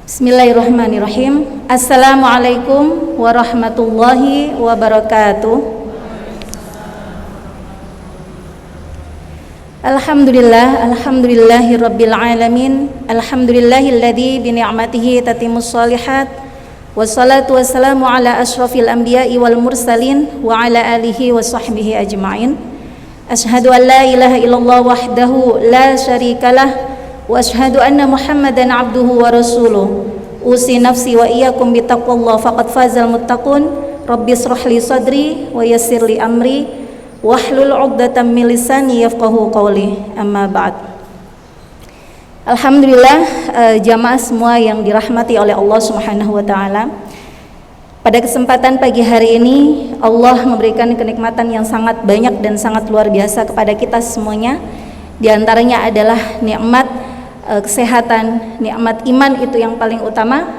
Bismillahirrahmanirrahim. Assalamualaikum warahmatullahi wabarakatuh. Alhamdulillahi rabbil alamin. Alhamdulillahilladzi bi ni'matihi tatimmus shalihat. Wassalatu wassalamu ala asyrafil anbiya'i wal mursalin wa ala alihi wa sahbihi ajma'in. Asyhadu an la ilaha illallah wahdahu la syarikalah wa asyhadu anna Muhammadan abduhu wa rasuluh. Usi nafsi wa iyyakum bittaqwallah faqad fazal muttaqun. Rabbi ishrah li sadri wa yassir li amri wahlul 'uqdatam min lisani yafqahu qawli. Amma ba'd. Alhamdulillah, jamaah semua yang dirahmati oleh Allah Subhanahu wa taala. Pada kesempatan pagi hari ini Allah memberikan kenikmatan yang sangat banyak dan sangat luar biasa kepada kita semuanya. Di antaranya adalah nikmat kesehatan, nikmat iman itu yang paling utama,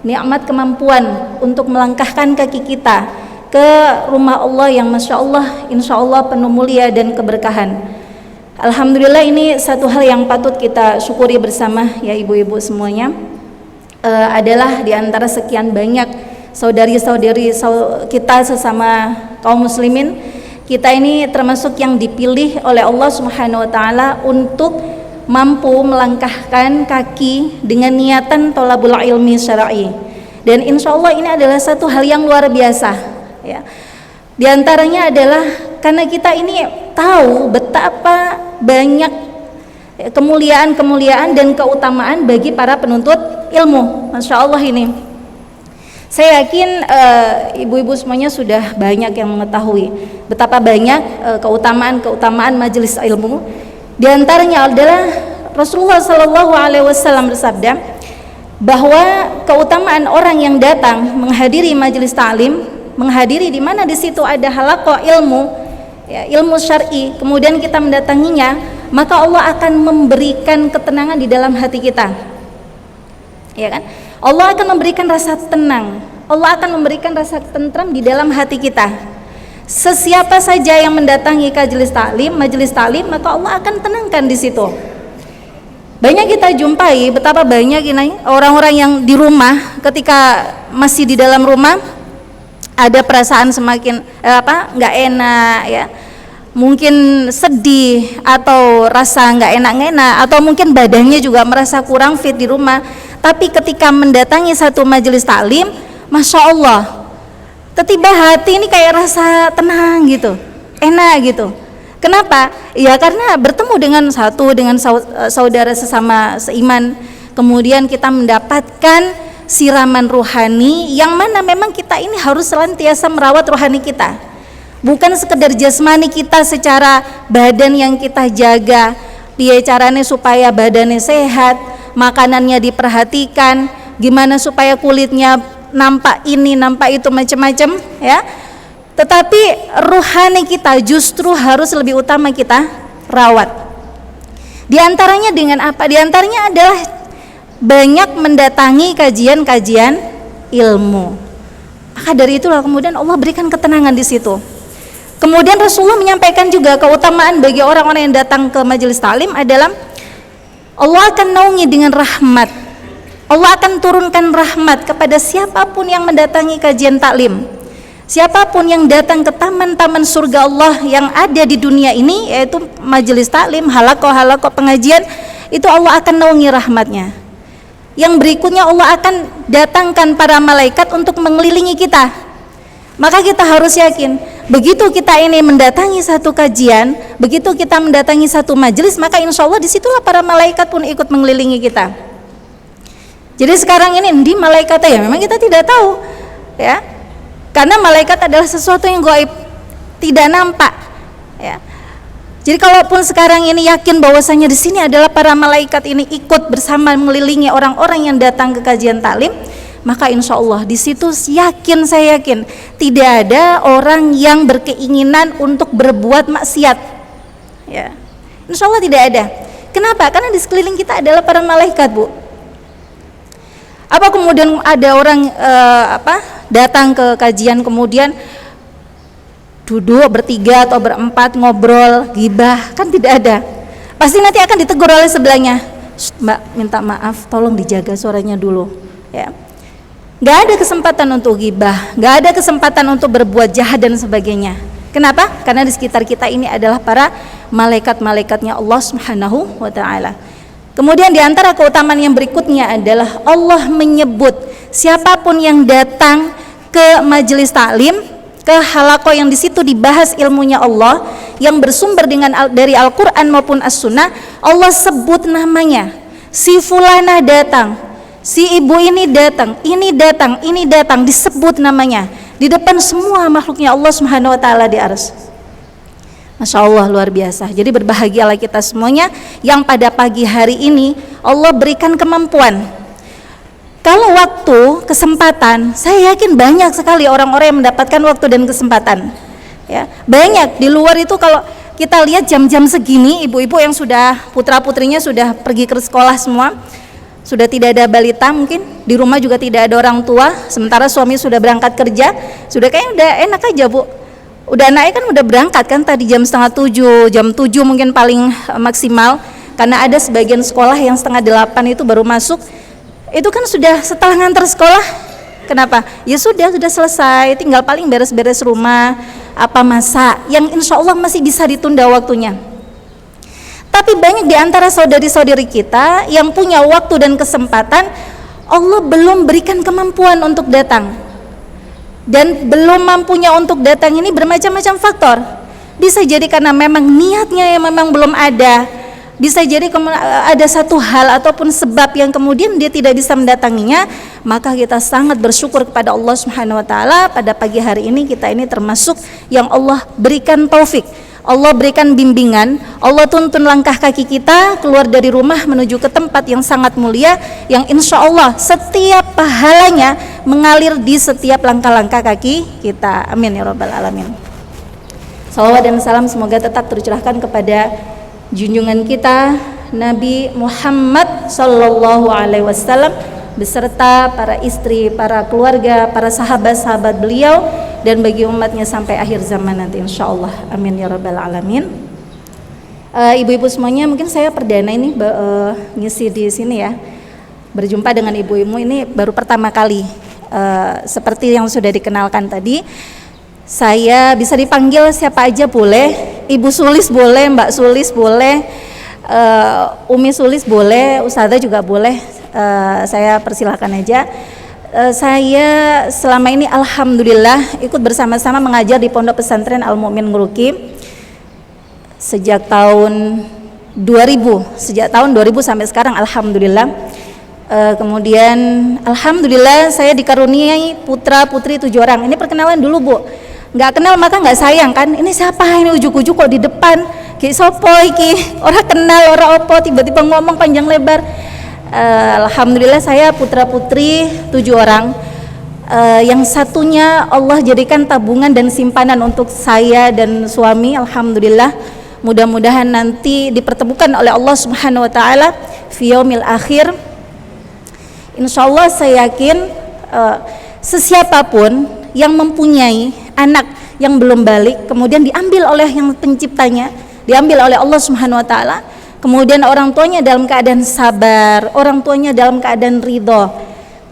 nikmat kemampuan untuk melangkahkan kaki kita ke rumah Allah yang Masya Allah, Insya Allah penuh mulia dan keberkahan. Alhamdulillah, ini satu hal yang patut kita syukuri bersama ya ibu-ibu semuanya. Adalah di antara sekian banyak saudari-saudari kita sesama kaum muslimin, kita ini termasuk yang dipilih oleh Allah Subhanahu wa taala untuk mampu melangkahkan kaki dengan niatan thalabul ilmi syar'i. Dan insya Allah ini adalah satu hal yang luar biasa ya. Di antaranya adalah karena kita ini tahu betapa banyak kemuliaan dan keutamaan bagi para penuntut ilmu. Masya Allah, ini saya yakin ibu-ibu semuanya sudah banyak yang mengetahui betapa banyak keutamaan majelis ilmu. Di antaranya adalah Rasulullah Shallallahu Alaihi Wasallam bersabda bahwa keutamaan orang yang datang menghadiri majelis ta'lim, menghadiri di mana di situ ada halaqah ilmu, ya, ilmu syar'i, kemudian kita mendatanginya, maka Allah akan memberikan ketenangan di dalam hati kita, ya kan? Allah akan memberikan rasa tenang, Allah akan memberikan rasa tentram di dalam hati kita. Sesiapa saja yang mendatangi majelis ta'lim, maka Allah akan tenangkan di situ. Banyak kita jumpai betapa banyak ini orang-orang yang di rumah, ketika masih di dalam rumah ada perasaan semakin nggak enak ya, mungkin sedih atau rasa nggak enak, atau mungkin badannya juga merasa kurang fit di rumah. Tapi ketika mendatangi satu majelis ta'lim, Masya Allah, tiba-tiba hati ini kayak rasa tenang gitu, enak gitu. Kenapa? Ya karena bertemu dengan saudara sesama seiman, kemudian kita mendapatkan siraman rohani yang mana memang kita ini harus senantiasa merawat rohani kita. Bukan sekedar jasmani kita secara badan yang kita jaga, piye caranya supaya badannya sehat, makanannya diperhatikan, gimana supaya kulitnya nampak ini, nampak itu, macam-macam ya. Tetapi rohani kita justru harus lebih utama kita rawat. Di antaranya dengan apa? Di antaranya adalah banyak mendatangi kajian-kajian ilmu. Maka dari itulah kemudian Allah berikan ketenangan di situ. Kemudian Rasulullah menyampaikan juga keutamaan bagi orang-orang yang datang ke majelis ta'lim adalah Allah akan naungi dengan rahmat. Allah akan turunkan rahmat kepada siapapun yang mendatangi kajian taklim, siapapun yang datang ke taman-taman surga Allah yang ada di dunia ini, yaitu majelis taklim, halaqah pengajian, itu Allah akan naungi rahmatnya. Yang berikutnya Allah akan datangkan para malaikat untuk mengelilingi kita. Maka kita harus yakin, begitu kita ini mendatangi satu kajian, begitu kita mendatangi satu majelis, maka insya Allah disitulah para malaikat pun ikut mengelilingi kita. Jadi sekarang ini di malaikatnya ya memang kita tidak tahu ya, karena malaikat adalah sesuatu yang gaib, tidak nampak ya. Jadi kalaupun sekarang ini yakin bahwasanya di sini adalah para malaikat ini ikut bersama mengelilingi orang-orang yang datang ke kajian taklim, maka insya Allah di situ saya yakin tidak ada orang yang berkeinginan untuk berbuat maksiat ya. Insya Allah tidak ada. Kenapa? Karena di sekeliling kita adalah para malaikat, Bu. Apa kemudian ada orang datang ke kajian kemudian duduk bertiga atau berempat ngobrol ghibah? Kan tidak ada. Pasti nanti akan ditegur oleh sebelahnya. Mbak, minta maaf, tolong dijaga suaranya dulu. ya. Nggak ada kesempatan untuk ghibah, nggak ada kesempatan untuk berbuat jahat dan sebagainya. Kenapa? Karena di sekitar kita ini adalah para malaikat-malaikatnya Allah Subhanahu wa ta'ala. Kemudian di antara keutamaan yang berikutnya adalah Allah menyebut siapapun yang datang ke majelis taklim, ke halaqah yang di situ dibahas ilmunya Allah yang bersumber dari Al-Qur'an maupun As-Sunnah, Allah sebut namanya. Si fulanah datang, si ibu ini datang, ini datang, disebut namanya di depan semua makhluknya Allah Subhanahu wa ta'ala di arsy. Masya Allah, luar biasa. Jadi berbahagialah kita semuanya yang pada pagi hari ini Allah berikan kemampuan. Kalau waktu, kesempatan, saya yakin banyak sekali orang-orang yang mendapatkan waktu dan kesempatan, ya. Banyak di luar itu. Kalau kita lihat jam-jam segini, ibu-ibu yang sudah putra-putrinya sudah pergi ke sekolah semua, sudah tidak ada balita, mungkin di rumah juga tidak ada orang tua, sementara suami sudah berangkat kerja, sudah kayaknya udah enak aja, Bu. Udah anaknya kan udah berangkat kan tadi jam 6:30, jam 7 mungkin paling maksimal, karena ada sebagian sekolah yang 7:30 itu baru masuk. Itu kan sudah setelah ngantar sekolah. Kenapa? Ya sudah selesai, tinggal paling beres-beres rumah, apa masak, yang insya Allah masih bisa ditunda waktunya. Tapi banyak di antara saudari-saudari kita yang punya waktu dan kesempatan, Allah belum berikan kemampuan untuk datang. Dan belum mampunya untuk datang ini bermacam-macam faktor. Bisa jadi karena memang niatnya yang memang belum ada. Bisa jadi ada satu hal ataupun sebab yang kemudian dia tidak bisa mendatanginya. Maka kita sangat bersyukur kepada Allah Subhanahu wa ta'ala. Pada pagi hari ini kita ini termasuk yang Allah berikan taufik, Allah berikan bimbingan, Allah tuntun langkah kaki kita keluar dari rumah menuju ke tempat yang sangat mulia, yang insya Allah setiap pahalanya mengalir di setiap langkah-langkah kaki kita. Amin ya rabbal alamin. Salawat dan salam semoga tetap tercurahkan kepada junjungan kita Nabi Muhammad sallallahu alaihi wasallam beserta para istri, para keluarga, para sahabat-sahabat beliau, dan bagi umatnya sampai akhir zaman nanti insyaallah. Amin ya rabbal alamin. Ibu-ibu semuanya, mungkin saya perdana ini ngisi di sini ya. Berjumpa dengan ibu-ibu ini baru pertama kali. Seperti yang sudah dikenalkan tadi, saya bisa dipanggil siapa aja boleh. Ibu Sulis boleh, Mbak Sulis boleh, Umi Sulis boleh, Ustazah juga boleh. Saya persilahkan aja. Saya selama ini alhamdulillah ikut bersama-sama mengajar di Pondok Pesantren Al Mu'min Nguruki sejak tahun 2000 sampai sekarang alhamdulillah. Kemudian alhamdulillah saya dikaruniai putra putri 7 orang. Ini perkenalan dulu, Bu. Nggak kenal maka nggak sayang kan. Ini siapa ini ujuk-ujuk kok di depan? Ki sopo iki? Orang kenal, orang opo, tiba-tiba ngomong panjang lebar. Alhamdulillah saya putra putri 7 orang. Yang satunya Allah jadikan tabungan dan simpanan untuk saya dan suami. Alhamdulillah, mudah-mudahan nanti dipertemukan oleh Allah Subhanahu wa ta'ala fi yaumil akhir. Insyaallah saya yakin sesiapapun yang mempunyai anak yang belum balik kemudian diambil oleh yang penciptanya, diambil oleh Allah Subhanahu wa ta'ala, kemudian orang tuanya dalam keadaan sabar, orang tuanya dalam keadaan ridho,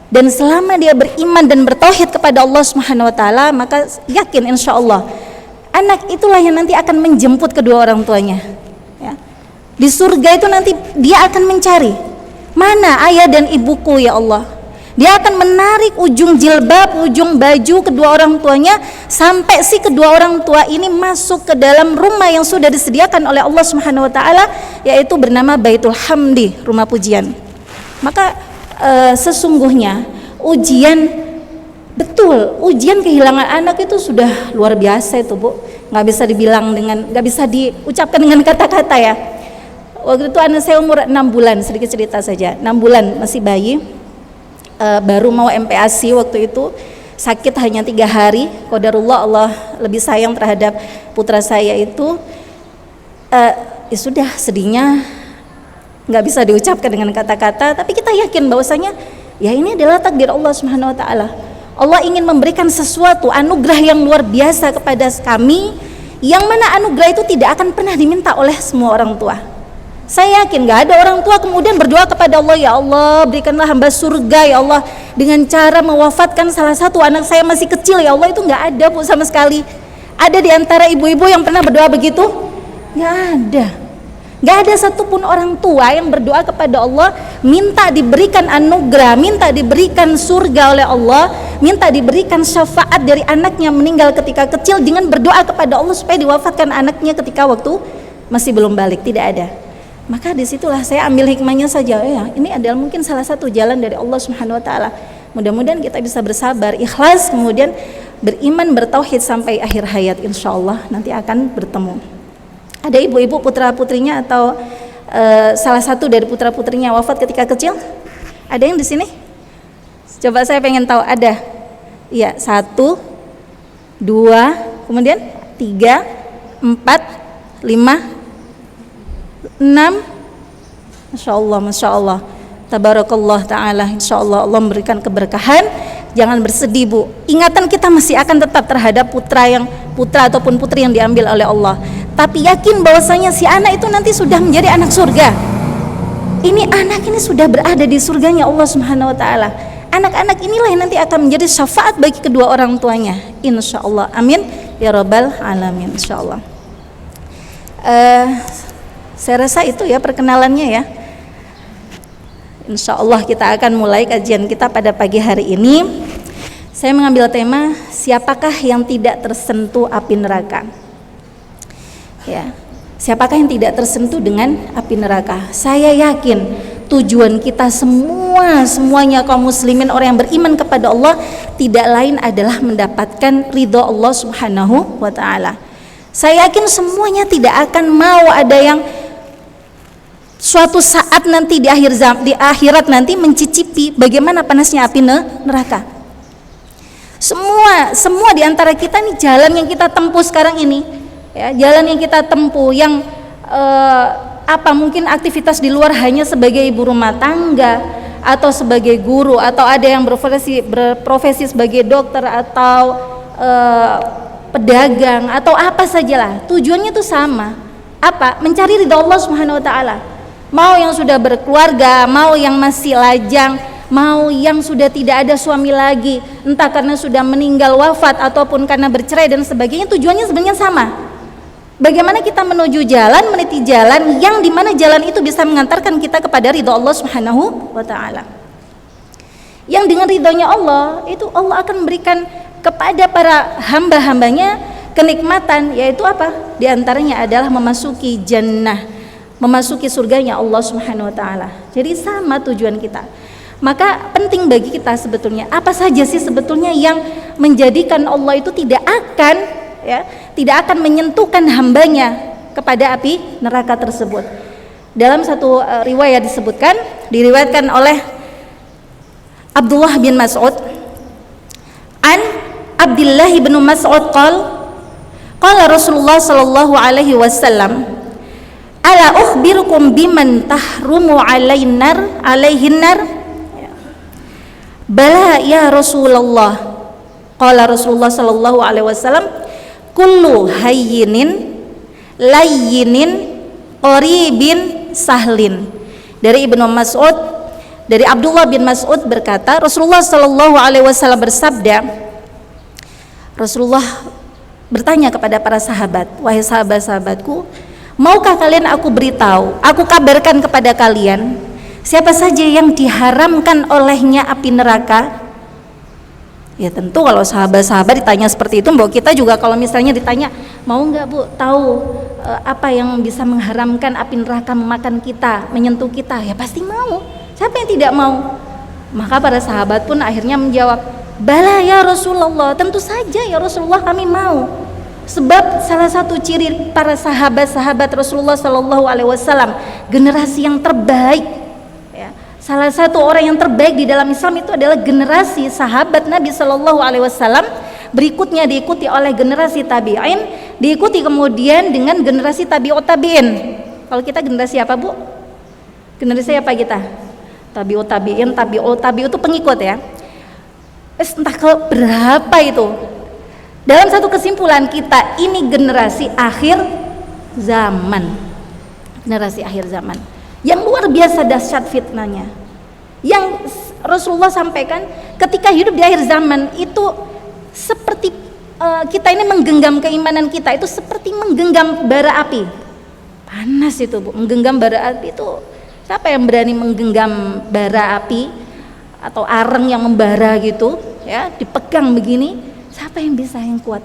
dan selama dia beriman dan bertauhid kepada Allah Subhanahu wa ta'ala, maka yakin insyaallah anak itulah yang nanti akan menjemput kedua orang tuanya ya. Di surga itu nanti dia akan mencari mana ayah dan ibuku ya Allah. Dia akan menarik ujung jilbab, ujung baju kedua orang tuanya sampai si kedua orang tua ini masuk ke dalam rumah yang sudah disediakan oleh Allah Subhanahu wa ta'ala, yaitu bernama Baitul Hamdi, rumah pujian. Maka sesungguhnya ujian, betul, ujian kehilangan anak itu sudah luar biasa itu, Bu. Nggak bisa diucapkan dengan kata-kata ya. Waktu itu anak saya umur 6 bulan, sedikit cerita saja. 6 bulan masih bayi. Baru mau MPASI waktu itu, sakit hanya 3 hari. Qadarullah, Allah lebih sayang terhadap putra saya itu. Ya sudah, sedihnya nggak bisa diucapkan dengan kata-kata, tapi kita yakin bahwasanya ya ini adalah takdir Allah Subhanahu wa ta'ala. Allah ingin memberikan sesuatu anugerah yang luar biasa kepada kami, yang mana anugerah itu tidak akan pernah diminta oleh semua orang tua. Saya yakin gak ada orang tua kemudian berdoa kepada Allah, ya Allah berikanlah hamba surga ya Allah dengan cara mewafatkan salah satu anak saya masih kecil ya Allah. Itu gak ada Bu sama sekali. Ada di antara ibu-ibu yang pernah berdoa begitu? Gak ada. Gak ada satupun orang tua yang berdoa kepada Allah minta diberikan anugerah, minta diberikan surga oleh Allah, minta diberikan syafaat dari anaknya meninggal ketika kecil dengan berdoa kepada Allah supaya diwafatkan anaknya ketika waktu masih belum balik. Tidak ada. Maka disitulah saya ambil hikmahnya saja, ya ini adalah mungkin salah satu jalan dari Allah Subhanahu Wa Taala. Mudah-mudahan kita bisa bersabar, ikhlas, kemudian beriman, bertauhid sampai akhir hayat. Insya Allah nanti akan bertemu. Ada ibu-ibu putra putrinya atau salah satu dari putra putrinya wafat ketika kecil? Ada yang di sini? Coba saya pengen tahu. Ada? Iya, 1, 2, kemudian 3, 4, 5, 6. Masya Allah. Tabarakallah ta'ala. Insya Allah Allah memberikan keberkahan. Jangan bersedih Bu. Ingatan kita masih akan tetap terhadap putra ataupun putri yang diambil oleh Allah. Tapi yakin bahwasanya si anak itu nanti sudah menjadi anak surga. Ini anak ini sudah berada di surganya Allah Subhanahu Wa Taala. Anak-anak inilah yang nanti akan menjadi syafaat bagi kedua orang tuanya. Insya Allah. Amin ya rabbal alamin. Insya Allah. Saya rasa itu ya perkenalannya ya. Insya Allah kita akan mulai kajian kita pada pagi hari ini. Saya mengambil tema siapakah yang tidak tersentuh api neraka. Ya, siapakah yang tidak tersentuh dengan api neraka? Saya yakin tujuan kita semuanya kaum muslimin, orang yang beriman kepada Allah, tidak lain adalah mendapatkan ridho Allah Subhanahu Wa Taala. Saya yakin semuanya tidak akan mau ada yang suatu saat nanti di akhirat nanti mencicipi bagaimana panasnya api neraka. Semua di antara kita nih jalan yang kita tempuh sekarang ini, ya, jalan yang kita tempuh yang mungkin aktivitas di luar hanya sebagai ibu rumah tangga atau sebagai guru, atau ada yang berprofesi sebagai dokter atau pedagang atau apa sajalah, tujuannya itu sama. Apa? Mencari ridha Allah Subhanahu Wa Taala. Mau yang sudah berkeluarga, mau yang masih lajang, mau yang sudah tidak ada suami lagi, entah karena sudah meninggal wafat ataupun karena bercerai dan sebagainya, tujuannya sebenarnya sama. Bagaimana kita menuju jalan, meniti jalan yang dimana jalan itu bisa mengantarkan kita kepada ridha Allah Subhanahu Wa Taala. Yang dengan ridhonya Allah itu Allah akan memberikan kepada para hamba-hambanya kenikmatan, yaitu apa? Di antaranya adalah memasuki jannah, memasuki surganya Allah Subhanahu Wa Taala. Jadi sama tujuan kita. Maka penting bagi kita sebetulnya apa saja sih sebetulnya yang menjadikan Allah itu tidak akan menyentuhkan hambanya kepada api neraka tersebut. Dalam satu riwayat diriwayatkan oleh Abdullah bin Mas'ud an Abdullah bin Mas'ud qala Rasulullah sallallahu alaihi wasallam, ala ukhbirukum biman tahrumu alaihin nar? Bala ya Rasulullah. Qala Rasulullah sallallahu alaihi wasallam, kullu hayyinin layyinin qaribin sahlin. Dari Ibnu Mas'ud, dari Abdullah bin Mas'ud berkata, Rasulullah sallallahu alaihi wasallam bersabda, Rasulullah bertanya kepada para sahabat, wahai sahabat-sahabatku, maukah kalian aku beritahu, aku kabarkan kepada kalian siapa saja yang diharamkan olehnya api neraka? Ya tentu kalau sahabat-sahabat ditanya seperti itu, mbok kita juga kalau misalnya ditanya, mau nggak Bu tahu apa yang bisa mengharamkan api neraka memakan kita, menyentuh kita? Ya pasti mau. Siapa yang tidak mau? Maka para sahabat pun akhirnya menjawab, bala ya Rasulullah, tentu saja ya Rasulullah, kami mau. Sebab salah satu ciri para sahabat-sahabat Rasulullah Sallallahu Alaihi Wasallam, generasi yang terbaik, ya, salah satu orang yang terbaik di dalam Islam itu adalah generasi sahabat Nabi Sallallahu Alaihi Wasallam. Berikutnya diikuti oleh generasi tabi'in, diikuti kemudian dengan generasi tabi'ut tabi'in. Kalau kita generasi apa Bu? Generasi apa kita? Tabi'ut tabi'in, tabi'ut itu pengikut ya. Entah ke berapa itu. Dalam satu kesimpulan kita ini generasi akhir zaman. generasi akhir zaman yang luar biasa dahsyat fitnahnya, yang Rasulullah sampaikan ketika hidup di akhir zaman itu seperti kita ini menggenggam keimanan kita itu seperti menggenggam bara api. Panas itu Bu, menggenggam bara api itu, siapa yang berani menggenggam bara api atau areng yang membara gitu ya, dipegang begini, siapa yang bisa, yang kuat?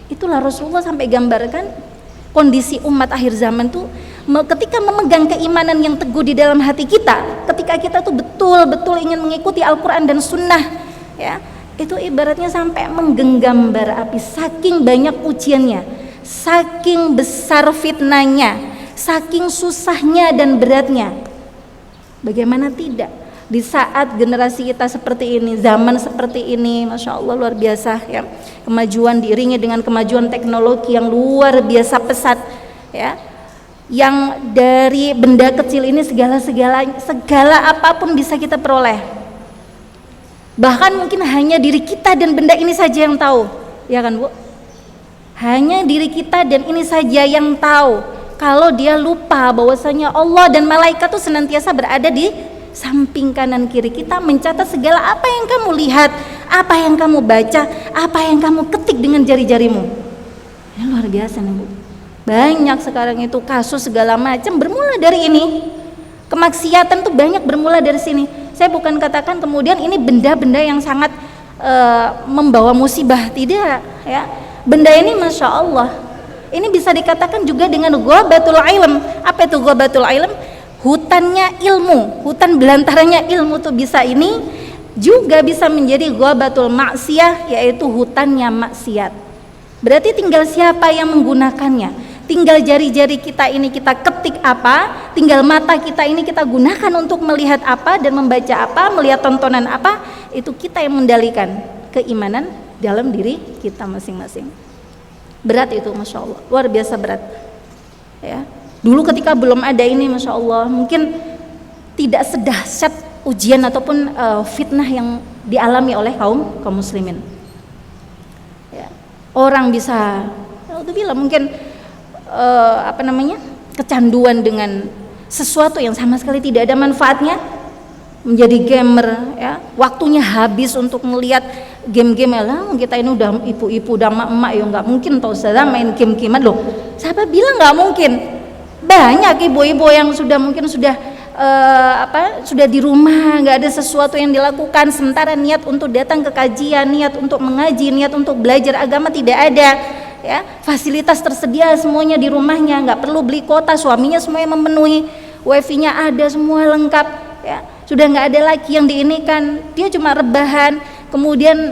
Itulah Rasulullah sampai gambarkan kondisi umat akhir zaman tuh ketika memegang keimanan yang teguh di dalam hati kita, ketika kita tuh betul-betul ingin mengikuti Al-Quran dan Sunnah ya, itu ibaratnya sampai menggenggam bara api, saking banyak ujiannya, saking besar fitnahnya, saking susahnya dan beratnya. Bagaimana tidak di saat generasi kita seperti ini, zaman seperti ini, Masya Allah luar biasa ya, kemajuan diiringi dengan kemajuan teknologi yang luar biasa pesat ya, yang dari benda kecil ini segala apapun bisa kita peroleh, bahkan mungkin hanya diri kita dan benda ini saja yang tahu, ya kan Bu? Hanya diri kita dan ini saja yang tahu. Kalau dia lupa bahwasanya Allah dan malaikat itu senantiasa berada di samping kanan kiri kita, mencatat segala apa yang kamu lihat, apa yang kamu baca, apa yang kamu ketik dengan jari-jarimu. Ini luar biasa nih Bu. Banyak sekarang itu kasus segala macam bermula dari ini. Kemaksiatan tuh banyak bermula dari sini. Saya bukan katakan kemudian ini benda-benda yang sangat membawa musibah, tidak ya. Benda ini Masya Allah, ini bisa dikatakan juga dengan ghabatul ilm. Apa itu ghabatul ilm? Hutannya ilmu, hutan belantaranya ilmu tuh bisa ini juga bisa menjadi ghabatul maksiyah, yaitu hutannya maksiat. Berarti tinggal siapa yang menggunakannya, tinggal jari-jari kita ini kita ketik apa, tinggal mata kita ini kita gunakan untuk melihat apa dan membaca apa, melihat tontonan apa, itu kita yang mendalikan keimanan dalam diri kita masing-masing. Berat itu Masya Allah, luar biasa berat ya. Dulu ketika belum ada ini Masya Allah mungkin tidak sedahsyat ujian ataupun fitnah yang dialami oleh kaum muslimin ya. Orang bisa mungkin kecanduan dengan sesuatu yang sama sekali tidak ada manfaatnya, menjadi gamer ya, waktunya habis untuk melihat game-game lah. Kita ini udah ibu-ibu udah emak-emak ya, nggak mungkin tau saya main game-gamean loh. Siapa bilang nggak mungkin? Banyak ibu-ibu yang sudah di rumah, nggak ada sesuatu yang dilakukan, sementara niat untuk datang ke kajian, niat untuk mengaji, niat untuk belajar agama tidak ada ya. Fasilitas tersedia semuanya di rumahnya, nggak perlu beli kuota, suaminya semua yang memenuhi, wifi-nya ada, semua lengkap ya. Sudah nggak ada lagi yang diinikan, dia cuma rebahan, kemudian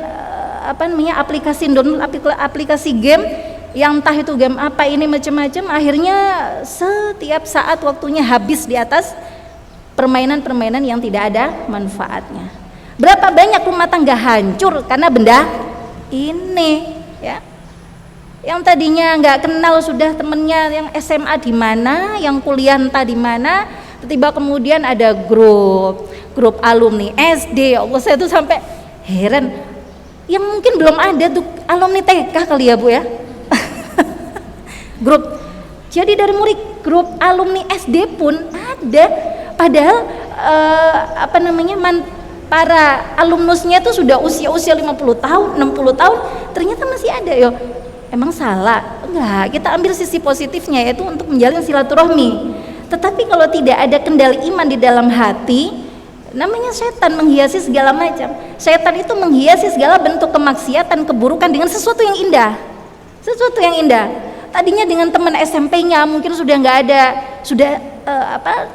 aplikasi game yang entah itu game apa ini macam-macam, akhirnya setiap saat waktunya habis di atas permainan-permainan yang tidak ada manfaatnya. Berapa banyak rumah tangga hancur karena benda ini ya. Yang tadinya nggak kenal sudah temennya yang SMA di mana, yang kuliah entah di mana, tiba-tiba kemudian ada grup alumni SD. Ya Allah, saya tuh sampai heran, yang mungkin belum ada tuh alumni TK kali ya Bu ya. Grup, jadi dari murid grup alumni SD pun ada, padahal para alumnusnya itu sudah usia 50 tahun, 60 tahun, ternyata masih ada. Yo, emang salah? Enggak, kita ambil sisi positifnya, yaitu untuk menjalin silaturahmi. Tetapi kalau tidak ada kendali iman di dalam hati, namanya setan menghiasi segala macam. Setan itu menghiasi segala bentuk kemaksiatan, keburukan dengan sesuatu yang indah. Sesuatu yang indah. Tadinya dengan teman SMP-nya mungkin sudah nggak ada, sudah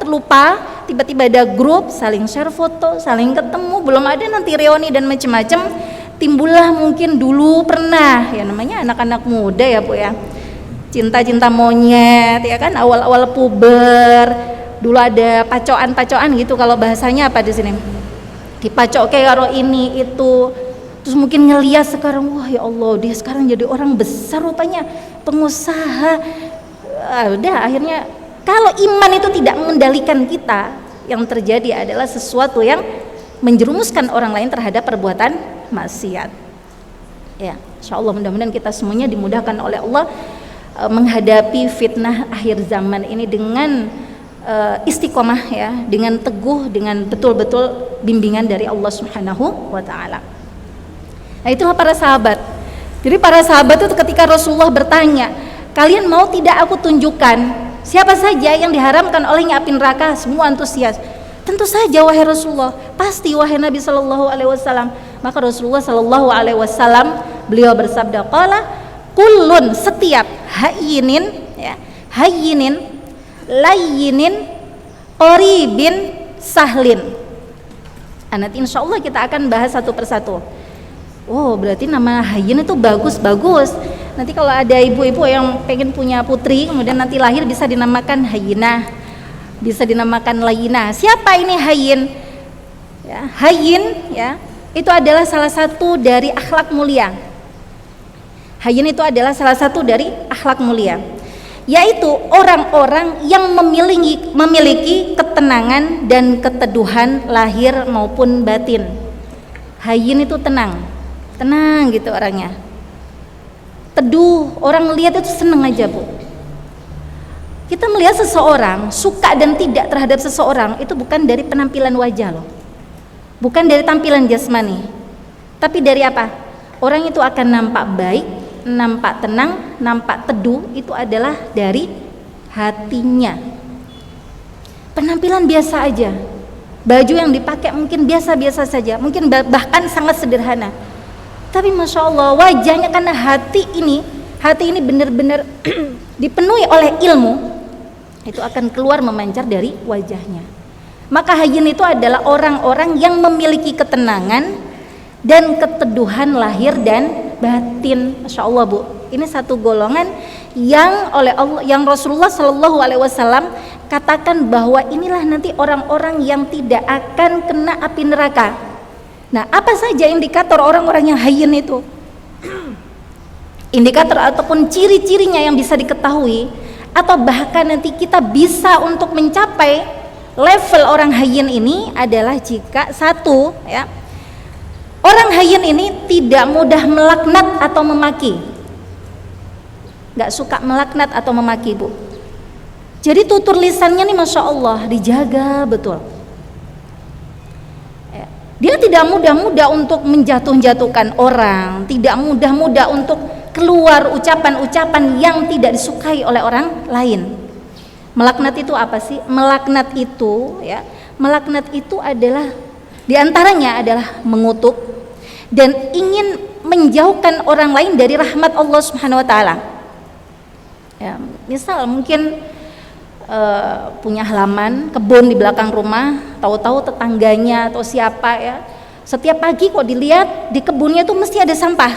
terlupa, tiba-tiba ada grup, saling share foto, saling ketemu, belum ada nanti reuni dan macam-macam. Timbullah mungkin dulu pernah ya, namanya anak-anak muda ya Bu ya, cinta-cinta monyet ya kan, awal-awal puber. Dulu ada pacoan-pacoan gitu, kalau bahasanya apa di sini, dipacok kayak karo ini itu. Terus mungkin ngeliat sekarang, wah ya Allah, dia sekarang jadi orang besar rupanya, pengusaha. Udah akhirnya kalau iman itu tidak mengendalikan kita, yang terjadi adalah sesuatu yang menjerumuskan orang lain terhadap perbuatan maksiat. Ya, insyaallah mudah-mudahan kita semuanya dimudahkan oleh Allah menghadapi fitnah akhir zaman ini dengan istiqomah ya, dengan teguh, dengan betul-betul bimbingan dari Allah Subhanahu wa taala. Nah, itulah para sahabat. Jadi para sahabat itu ketika Rasulullah bertanya, "Kalian mau tidak aku tunjukkan siapa saja yang diharamkan olehnya api neraka?" Semua antusias. "Tentu saja wahai Rasulullah, pasti wahai Nabi sallallahu alaihi wasallam." Maka Rasulullah sallallahu alaihi wasallam beliau bersabda, "Qala kullun," setiap, hayyinin ya, hayyinin, layyinin, qaribin, sahlin. Nanti insyaallah kita akan bahas satu persatu. Oh, berarti nama hayyin itu bagus-bagus. Nanti kalau ada ibu-ibu yang pengen punya putri kemudian nanti lahir bisa dinamakan hayyinah, bisa dinamakan layyinah. Siapa ini hayyin? Ya, hayyin ya, itu adalah salah satu dari akhlak mulia. Hayyin itu adalah salah satu dari akhlak mulia, yaitu orang-orang yang memiliki ketenangan dan keteduhan lahir maupun batin. Hayyin itu tenang gitu orangnya, teduh, orang lihat itu seneng aja Bu. Kita melihat seseorang suka dan tidak terhadap seseorang itu bukan dari penampilan wajah loh, bukan dari tampilan jasmani, tapi dari apa? Orang itu akan nampak baik, nampak tenang, nampak teduh, itu adalah dari hatinya. Penampilan biasa aja, baju yang dipakai mungkin biasa-biasa saja, mungkin bahkan sangat sederhana, tapi Masya Allah wajahnya, karena hati ini benar-benar dipenuhi oleh ilmu, itu akan keluar memancar dari wajahnya. Maka hayyin itu adalah orang-orang yang memiliki ketenangan dan keteduhan lahir dan batin. Masya Allah Bu, ini satu golongan yang oleh Allah, yang Rasulullah Shallallahu Alaihi Wasallam katakan bahwa inilah nanti orang-orang yang tidak akan kena api neraka. Nah, apa saja indikator orang-orang yang hayyin itu? Indikator ataupun ciri-cirinya yang bisa diketahui, atau bahkan nanti kita bisa untuk mencapai level orang hayyin ini adalah jika satu ya, orang hayyin ini tidak mudah melaknat atau memaki. Gak suka melaknat atau memaki Bu. Jadi tutur lisannya nih Masya Allah dijaga betul. Dia tidak mudah-mudah untuk menjatuh-jatuhkan orang, tidak mudah-mudah untuk keluar ucapan-ucapan yang tidak disukai oleh orang lain. Melaknat itu apa sih? Melaknat itu ya, melaknat itu adalah diantaranya adalah mengutuk dan ingin menjauhkan orang lain dari rahmat Allah Subhanahu wa taala. Ya, misal mungkin punya halaman kebun di belakang rumah, tahu-tahu tetangganya atau siapa ya, setiap pagi kok dilihat di kebunnya itu mesti ada sampah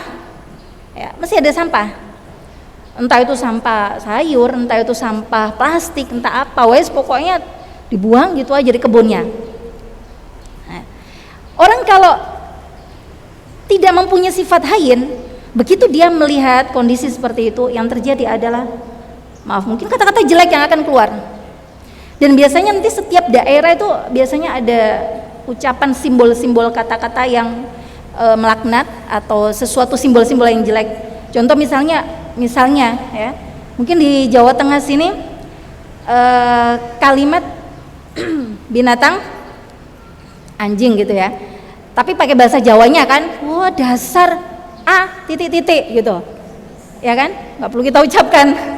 ya, mesti ada sampah, entah itu sampah sayur, entah itu sampah plastik, entah apa, wes pokoknya dibuang gitu aja di kebunnya. Nah, orang kalau tidak mempunyai sifat hayyin, begitu dia melihat kondisi seperti itu, yang terjadi adalah mungkin kata-kata jelek yang akan keluar. Dan biasanya nanti setiap daerah itu biasanya ada ucapan simbol-simbol kata-kata yang melaknat atau sesuatu simbol-simbol yang jelek. Contoh misalnya ya, mungkin di Jawa Tengah sini kalimat binatang anjing gitu ya, tapi pakai bahasa Jawanya kan, wah dasar titik-titik gitu ya kan, nggak perlu kita ucapkan.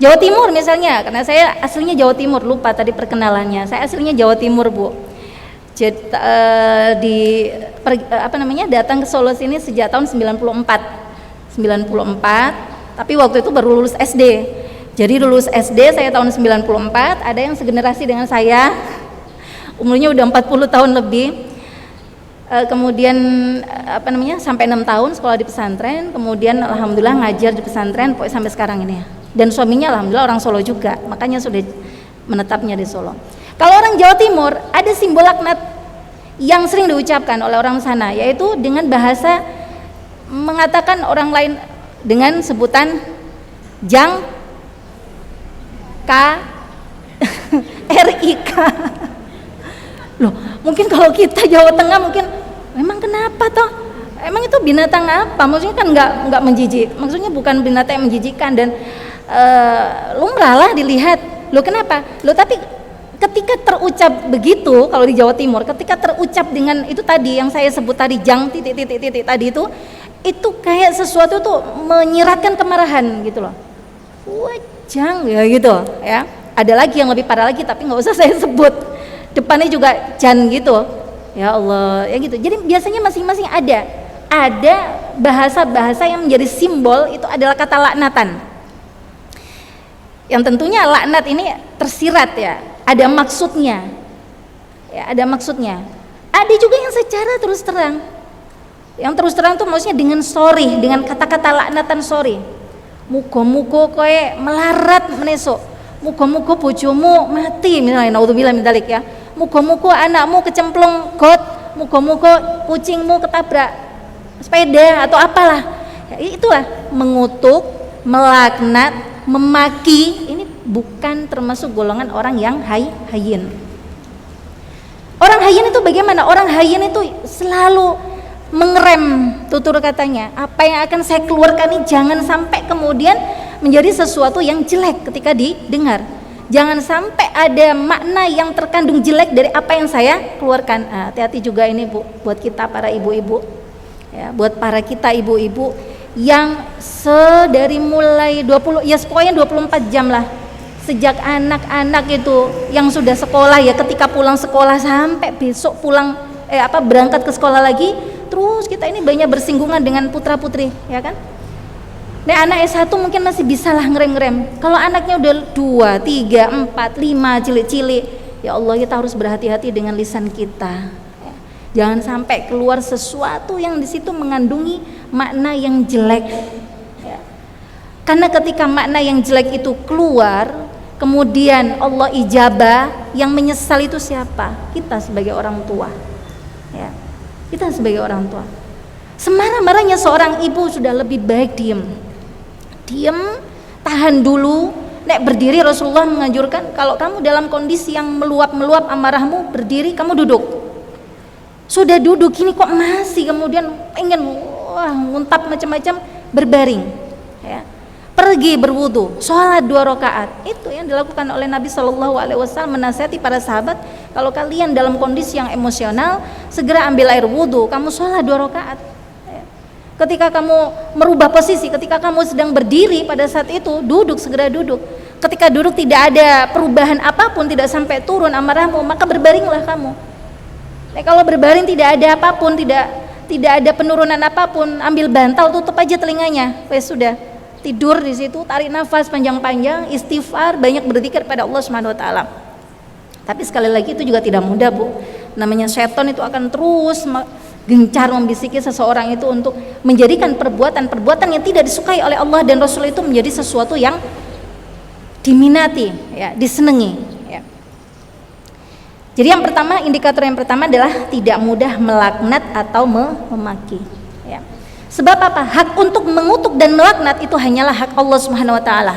Jawa Timur misalnya, karena saya aslinya Jawa Timur, lupa tadi perkenalannya, saya aslinya Jawa Timur Bu. Jadi, datang ke Solo sini sejak tahun 94, tapi waktu itu baru lulus SD. Jadi lulus SD saya tahun 94, ada yang segenerasi dengan saya, umurnya udah 40 tahun lebih. Kemudian sampai 6 tahun sekolah di pesantren, kemudian alhamdulillah ngajar di pesantren pokoknya sampai sekarang ini ya. Dan suaminya alhamdulillah orang Solo juga, makanya sudah menetapnya di Solo. Kalau orang Jawa Timur ada simbol laknat yang sering diucapkan oleh orang sana, yaitu dengan bahasa mengatakan orang lain dengan sebutan jang k rik. Loh, mungkin kalau kita Jawa Tengah mungkin memang kenapa toh? Emang itu binatang apa? Maksudnya kan nggak menjijik. Maksudnya bukan binatang yang menjijikkan dan lumrah lah dilihat Loh kenapa? Loh tapi ketika terucap begitu, kalau di Jawa Timur, ketika terucap dengan itu tadi yang saya sebut tadi, jang titik tadi itu kayak sesuatu tuh menyiratkan kemarahan gitu loh. Wajang ya gitu ya. Ada lagi yang lebih parah lagi tapi nggak usah saya sebut. Depannya juga jan gitu. Ya Allah, ya gitu. Jadi biasanya masing-masing ada bahasa-bahasa yang menjadi simbol itu adalah kata laknatan. Yang tentunya laknat ini tersirat ya, ada maksudnya. Ya, ada maksudnya. Ada juga yang secara terus terang. Yang terus terang tuh maksudnya dengan sorry, dengan kata-kata laknatan sorry. Muga-muga kowe melarat menesuk. Muga-muga bojomu mati misalnya, naudzubillah min dzalik ya. Muga-muga anakmu kecemplung got, muga-muga kucingmu ketabrak sepeda atau apalah. Ya, itulah mengutuk, melaknat, memaki. Ini bukan termasuk golongan orang yang hayyin. Orang hayyin itu bagaimana? Orang hayyin itu selalu mengerem, tutur katanya. Apa yang akan saya keluarkan ini jangan sampai kemudian menjadi sesuatu yang jelek ketika didengar. Jangan sampai ada makna yang terkandung jelek dari apa yang saya keluarkan. Hati-hati juga ini Bu, buat kita para ibu-ibu. Ya, buat para kita ibu-ibu yang dari mulai 20 ya pokoknya 24 jam lah. Sejak anak-anak itu yang sudah sekolah ya, ketika pulang sekolah sampai besok pulang berangkat ke sekolah lagi, terus kita ini banyak bersinggungan dengan putra-putri, ya kan? Nek anak S1 mungkin masih bisa lah ngerem-ngerem. Kalau anaknya udah 2, 3, 4, 5 cilik-cilik, ya Allah kita harus berhati-hati dengan lisan kita. Jangan sampai keluar sesuatu yang di situ mengandungi makna yang jelek. Ya. Karena ketika makna yang jelek itu keluar, kemudian Allah ijabah, yang menyesal itu siapa? Kita sebagai orang tua. Ya. Kita sebagai orang tua. Semarah-marahnya seorang ibu sudah lebih baik diem, tahan dulu. Nek berdiri Rasulullah menganjurkan kalau kamu dalam kondisi yang meluap-meluap amarahmu, berdiri, kamu duduk. Sudah duduk ini kok masih kemudian pengen nguntap macam-macam, berbaring. Ya. Pergi berwudu, sholat 2 rakaat. Itu yang dilakukan oleh Nabi SAW, menasihati para sahabat, kalau kalian dalam kondisi yang emosional, segera ambil air wudu, kamu sholat 2 rakaat. Ketika kamu merubah posisi, ketika kamu sedang berdiri pada saat itu, duduk, segera duduk. Ketika duduk tidak ada perubahan apapun, tidak sampai turun amarahmu, maka berbaringlah kamu. Nah, kalau berbaring tidak ada apapun, tidak ada penurunan apapun, ambil bantal, tutup aja telinganya. Wes sudah, tidur di situ, tarik nafas panjang-panjang, istighfar, banyak berzikir pada Allah Subhanahu wa taala. Tapi sekali lagi itu juga tidak mudah, Bu. Namanya setan itu akan terus gencar membisiki seseorang itu untuk menjadikan perbuatan yang tidak disukai oleh Allah dan Rasul itu menjadi sesuatu yang diminati, ya, disenangi, ya. Jadi yang pertama, indikator yang pertama adalah tidak mudah melaknat atau memaki, ya. Sebab apa? Hak untuk mengutuk dan melaknat itu hanyalah hak Allah Subhanahu wa taala.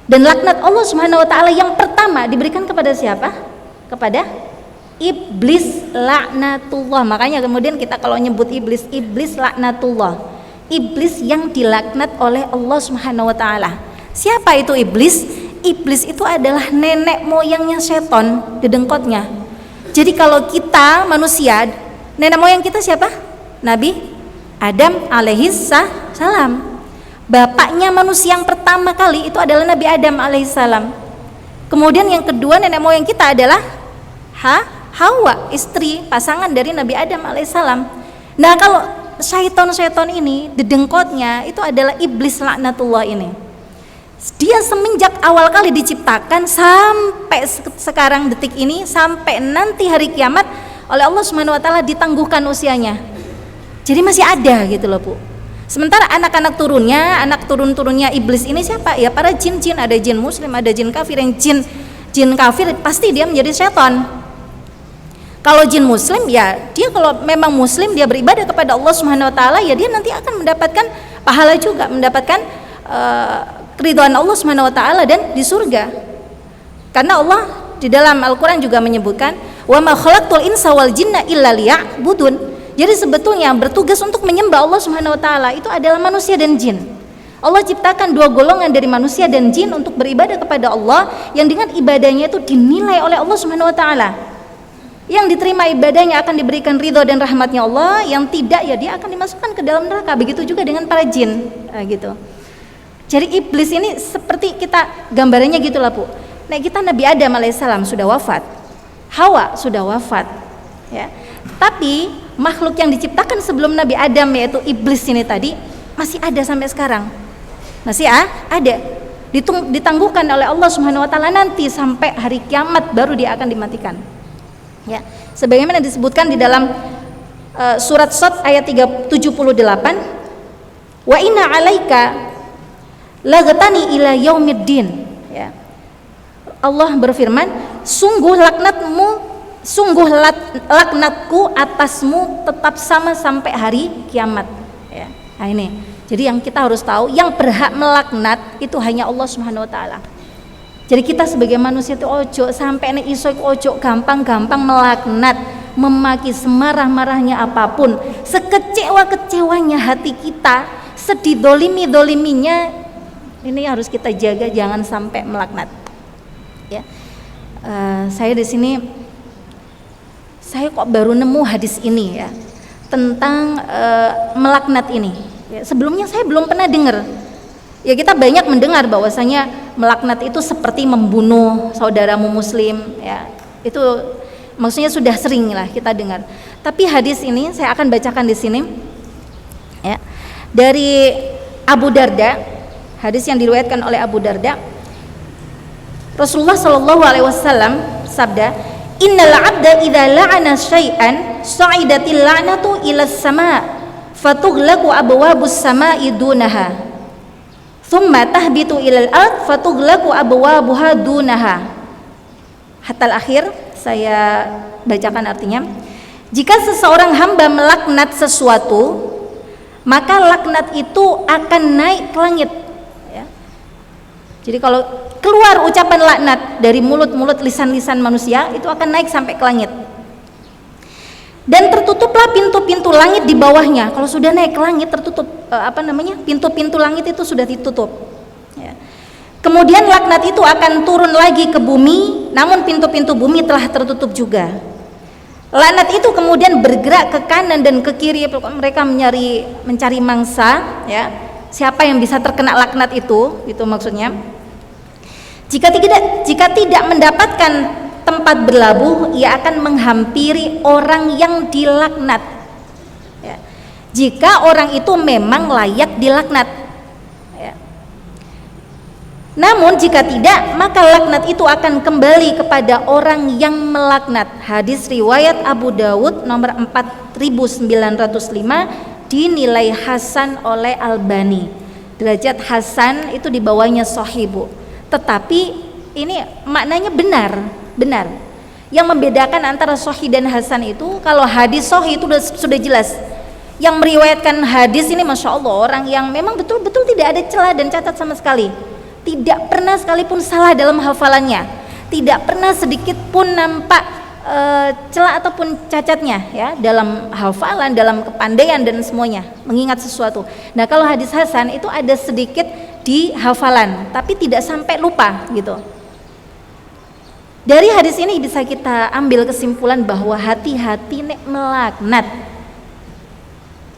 Dan laknat Allah Subhanahu wa taala yang pertama diberikan kepada siapa? Kepada iblis laknatullah. Makanya kemudian kita kalau nyebut iblis laknatullah, iblis yang dilaknat oleh Allah Subhanahu wa taala. Siapa itu iblis? Iblis itu adalah nenek moyangnya setan, dedengkotnya. Jadi kalau kita manusia, nenek moyang kita siapa? Nabi Adam alaihis salam. Bapaknya manusia yang pertama kali itu adalah Nabi Adam alaihis salam. Kemudian yang kedua nenek moyang kita adalah Hawa, istri pasangan dari Nabi Adam alaihissalam. Nah kalau syaitan ini dedengkotnya itu adalah iblis laknatullah ini. Dia semenjak awal kali diciptakan sampai sekarang detik ini, sampai nanti hari kiamat oleh Allah Subhanahu wa taala ditangguhkan usianya. Jadi masih ada gitu loh, Bu. Sementara anak-anak turunnya, anak turun-turunnya iblis ini siapa? Ya para jin-jin, ada jin muslim, ada jin kafir. Yang jin kafir pasti dia menjadi setan. Kalau jin muslim ya dia kalau memang muslim dia beribadah kepada Allah Subhanahu wa taala, ya dia nanti akan mendapatkan pahala juga, mendapatkan keridhaan Allah Subhanahu wa taala dan di surga. Karena Allah di dalam Al-Qur'an juga menyebutkan wa ma khalaqtul insa wal jinna illa liya'budun. Jadi sebetulnya bertugas untuk menyembah Allah Subhanahu wa taala itu adalah manusia dan jin. Allah ciptakan dua golongan dari manusia dan jin untuk beribadah kepada Allah, yang dengan ibadahnya itu dinilai oleh Allah Subhanahu wa taala. Yang diterima ibadahnya akan diberikan ridho dan rahmatnya Allah, yang tidak ya dia akan dimasukkan ke dalam neraka. Begitu juga dengan para jin, gitu. Jadi iblis ini seperti kita gambarannya gitulah Bu. Nah, kita Nabi Adam alaihissalam sudah wafat, Hawa sudah wafat, ya. Tapi makhluk yang diciptakan sebelum Nabi Adam, yaitu iblis ini tadi, masih ada sampai sekarang. Masih ada. Ditangguhkan oleh Allah Subhanahu wa taala, nanti sampai hari kiamat baru dia akan dimatikan. Ya, sebagaimana disebutkan di dalam surat Shad ayat 78, wa inna 'alaika laghtani ila yaumiddin. Ya. Allah berfirman, sungguh laknatku atasmu tetap sama sampai hari kiamat. Ya. Nah ini, jadi yang kita harus tahu, yang berhak melaknat itu hanya Allah Subhanahu wa taala. Jadi kita sebagai manusia itu ojo sampai nek iso ojo gampang-gampang melaknat, memaki, semarah-marahnya apapun, sekecewa-kecewanya hati kita, sedidolimi-doliminya, ini harus kita jaga, jangan sampai melaknat. Ya, saya di sini, saya kok baru nemu hadis ini ya tentang melaknat ini. Ya, sebelumnya saya belum pernah dengar. Ya, kita banyak mendengar bahwasanya melaknat itu seperti membunuh saudaramu muslim, ya. Itu maksudnya sudah sering lah kita dengar. Tapi hadis ini saya akan bacakan di sini. Ya. Dari Abu Darda, hadis yang diriwayatkan oleh Abu Darda. Rasulullah sallallahu alaihi wasallam sabda, "Innal 'abda idza la'ana syai'an sa'idatil la'natu ila as-sama' fatughlaqu abwabus sama'i dunaha. Thumma tahbitu ilal ard fatughlaqu abwabuha dunaha." Hatta akhir, saya bacakan artinya. Jika seseorang hamba melaknat sesuatu, maka laknat itu akan naik ke langit, ya. Jadi kalau keluar ucapan laknat dari mulut-mulut, lisan-lisan manusia, itu akan naik sampai ke langit. Dan tertutuplah pintu-pintu langit di bawahnya. Kalau sudah naik ke langit, tertutup pintu-pintu langit itu sudah ditutup. Ya. Kemudian laknat itu akan turun lagi ke bumi, namun pintu-pintu bumi telah tertutup juga. Laknat itu kemudian bergerak ke kanan dan ke kiri. Mereka mencari mangsa, ya. Siapa yang bisa terkena laknat itu maksudnya. Jika tidak mendapatkan tempat berlabuh, ia akan menghampiri orang yang dilaknat, ya. Jika orang itu memang layak dilaknat, ya. Namun jika tidak, maka laknat itu akan kembali kepada orang yang melaknat. Hadis riwayat Abu Dawud nomor 4905, dinilai hasan oleh Albani. Derajat hasan itu di bawahnya sahih, Bu. Tetapi ini maknanya benar. Yang membedakan antara sahih dan hasan itu, kalau hadis sahih itu sudah jelas. Yang meriwayatkan hadis ini, masya Allah, orang yang memang betul-betul tidak ada celah dan cacat sama sekali, tidak pernah sekalipun salah dalam hafalannya, tidak pernah sedikit pun nampak celah ataupun cacatnya, ya, dalam hafalan, dalam kepandaian dan semuanya mengingat sesuatu. Nah, kalau hadis hasan itu ada sedikit di hafalan, tapi tidak sampai lupa gitu. Dari hadis ini bisa kita ambil kesimpulan bahwa hati-hati nek melaknat.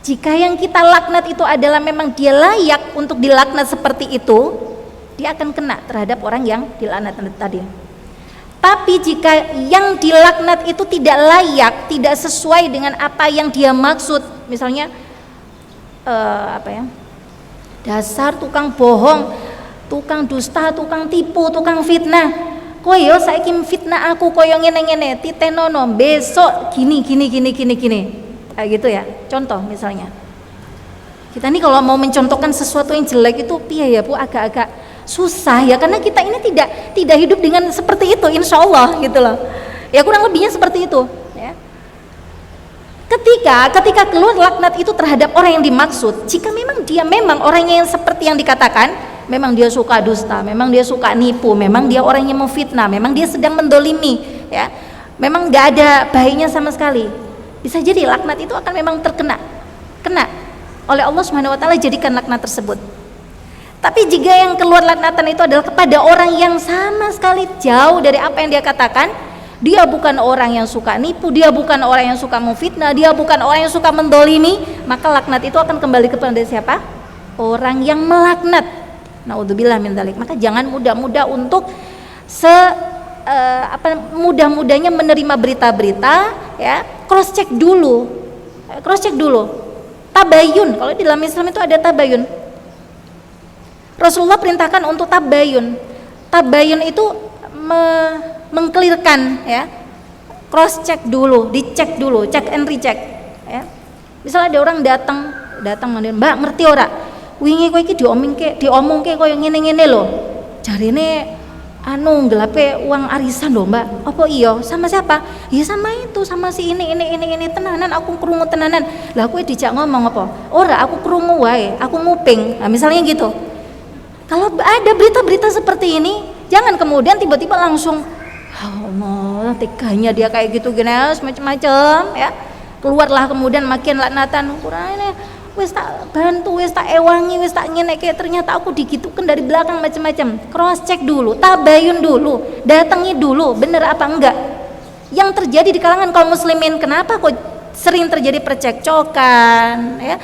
Jika yang kita laknat itu adalah memang dia layak untuk dilaknat seperti itu, dia akan kena terhadap orang yang dilaknat tadi. Tapi jika yang dilaknat itu tidak layak, tidak sesuai dengan apa yang dia maksud, misalnya dasar tukang bohong, tukang dusta, tukang tipu, tukang fitnah. Koyo saiki fitnah aku koyo ngene-ngene, titenono besok gini. Kayak gitu ya. Contoh misalnya. Kita nih kalau mau mencontohkan sesuatu yang jelek itu piye ya Bu, agak-agak susah ya, karena kita ini tidak hidup dengan seperti itu insya Allah gitu loh. Ya kurang lebihnya seperti itu, ya. Ketika keluar laknat itu terhadap orang yang dimaksud, jika memang dia orangnya yang seperti yang dikatakan, memang dia suka dusta, memang dia suka nipu, memang dia orangnya memfitnah, memang dia sedang mendolimi, ya, memang nggak ada baiknya sama sekali, bisa jadi laknat itu akan memang kena oleh Allah Subhanahu Wa Taala, jadikan laknat tersebut. Tapi jika yang keluar laknatan itu adalah kepada orang yang sama sekali jauh dari apa yang dia katakan, dia bukan orang yang suka nipu, dia bukan orang yang suka memfitnah, dia bukan orang yang suka mendolimi, maka laknat itu akan kembali kepada siapa? Orang yang melaknat. Naudzubillah min dzalik. Maka jangan mudah-mudah untuk mudah-mudahnya menerima berita-berita, ya, cross check dulu. Tabayun. Kalau di dalam Islam itu ada tabayun. Rasulullah perintahkan untuk tabayun. Tabayun itu mengkelirkan, ya, cross check dulu, dicek dulu, check and recheck, ya. Misalnya ada orang datang Mbak ngerti ora wingi kowe iki diomongke koyo ngene-ngene lho, jarine ngelape uang arisan lho Mbak. Apa iya? Sama siapa? Ya sama itu, sama si ini tenanan, aku krungu tenanan. Lah kowe dijak ngomong apa? Ora, aku krungu wae, aku nguping. Nah, misalnya gitu. Kalau ada berita-berita seperti ini, jangan kemudian tiba-tiba langsung Allah, teganya dia kayak gitu gini, macam-macam, ya. Keluarlah kemudian makin laknatan, kurang wis tak bantu, wis tak ewangi, wis tak ngene kayak ternyata aku digitukan dari belakang macam-macam. Cross check dulu, tabayun dulu, datangi dulu, bener apa enggak. Yang terjadi di kalangan kaum muslimin, kenapa kok sering terjadi percekcokan, ya,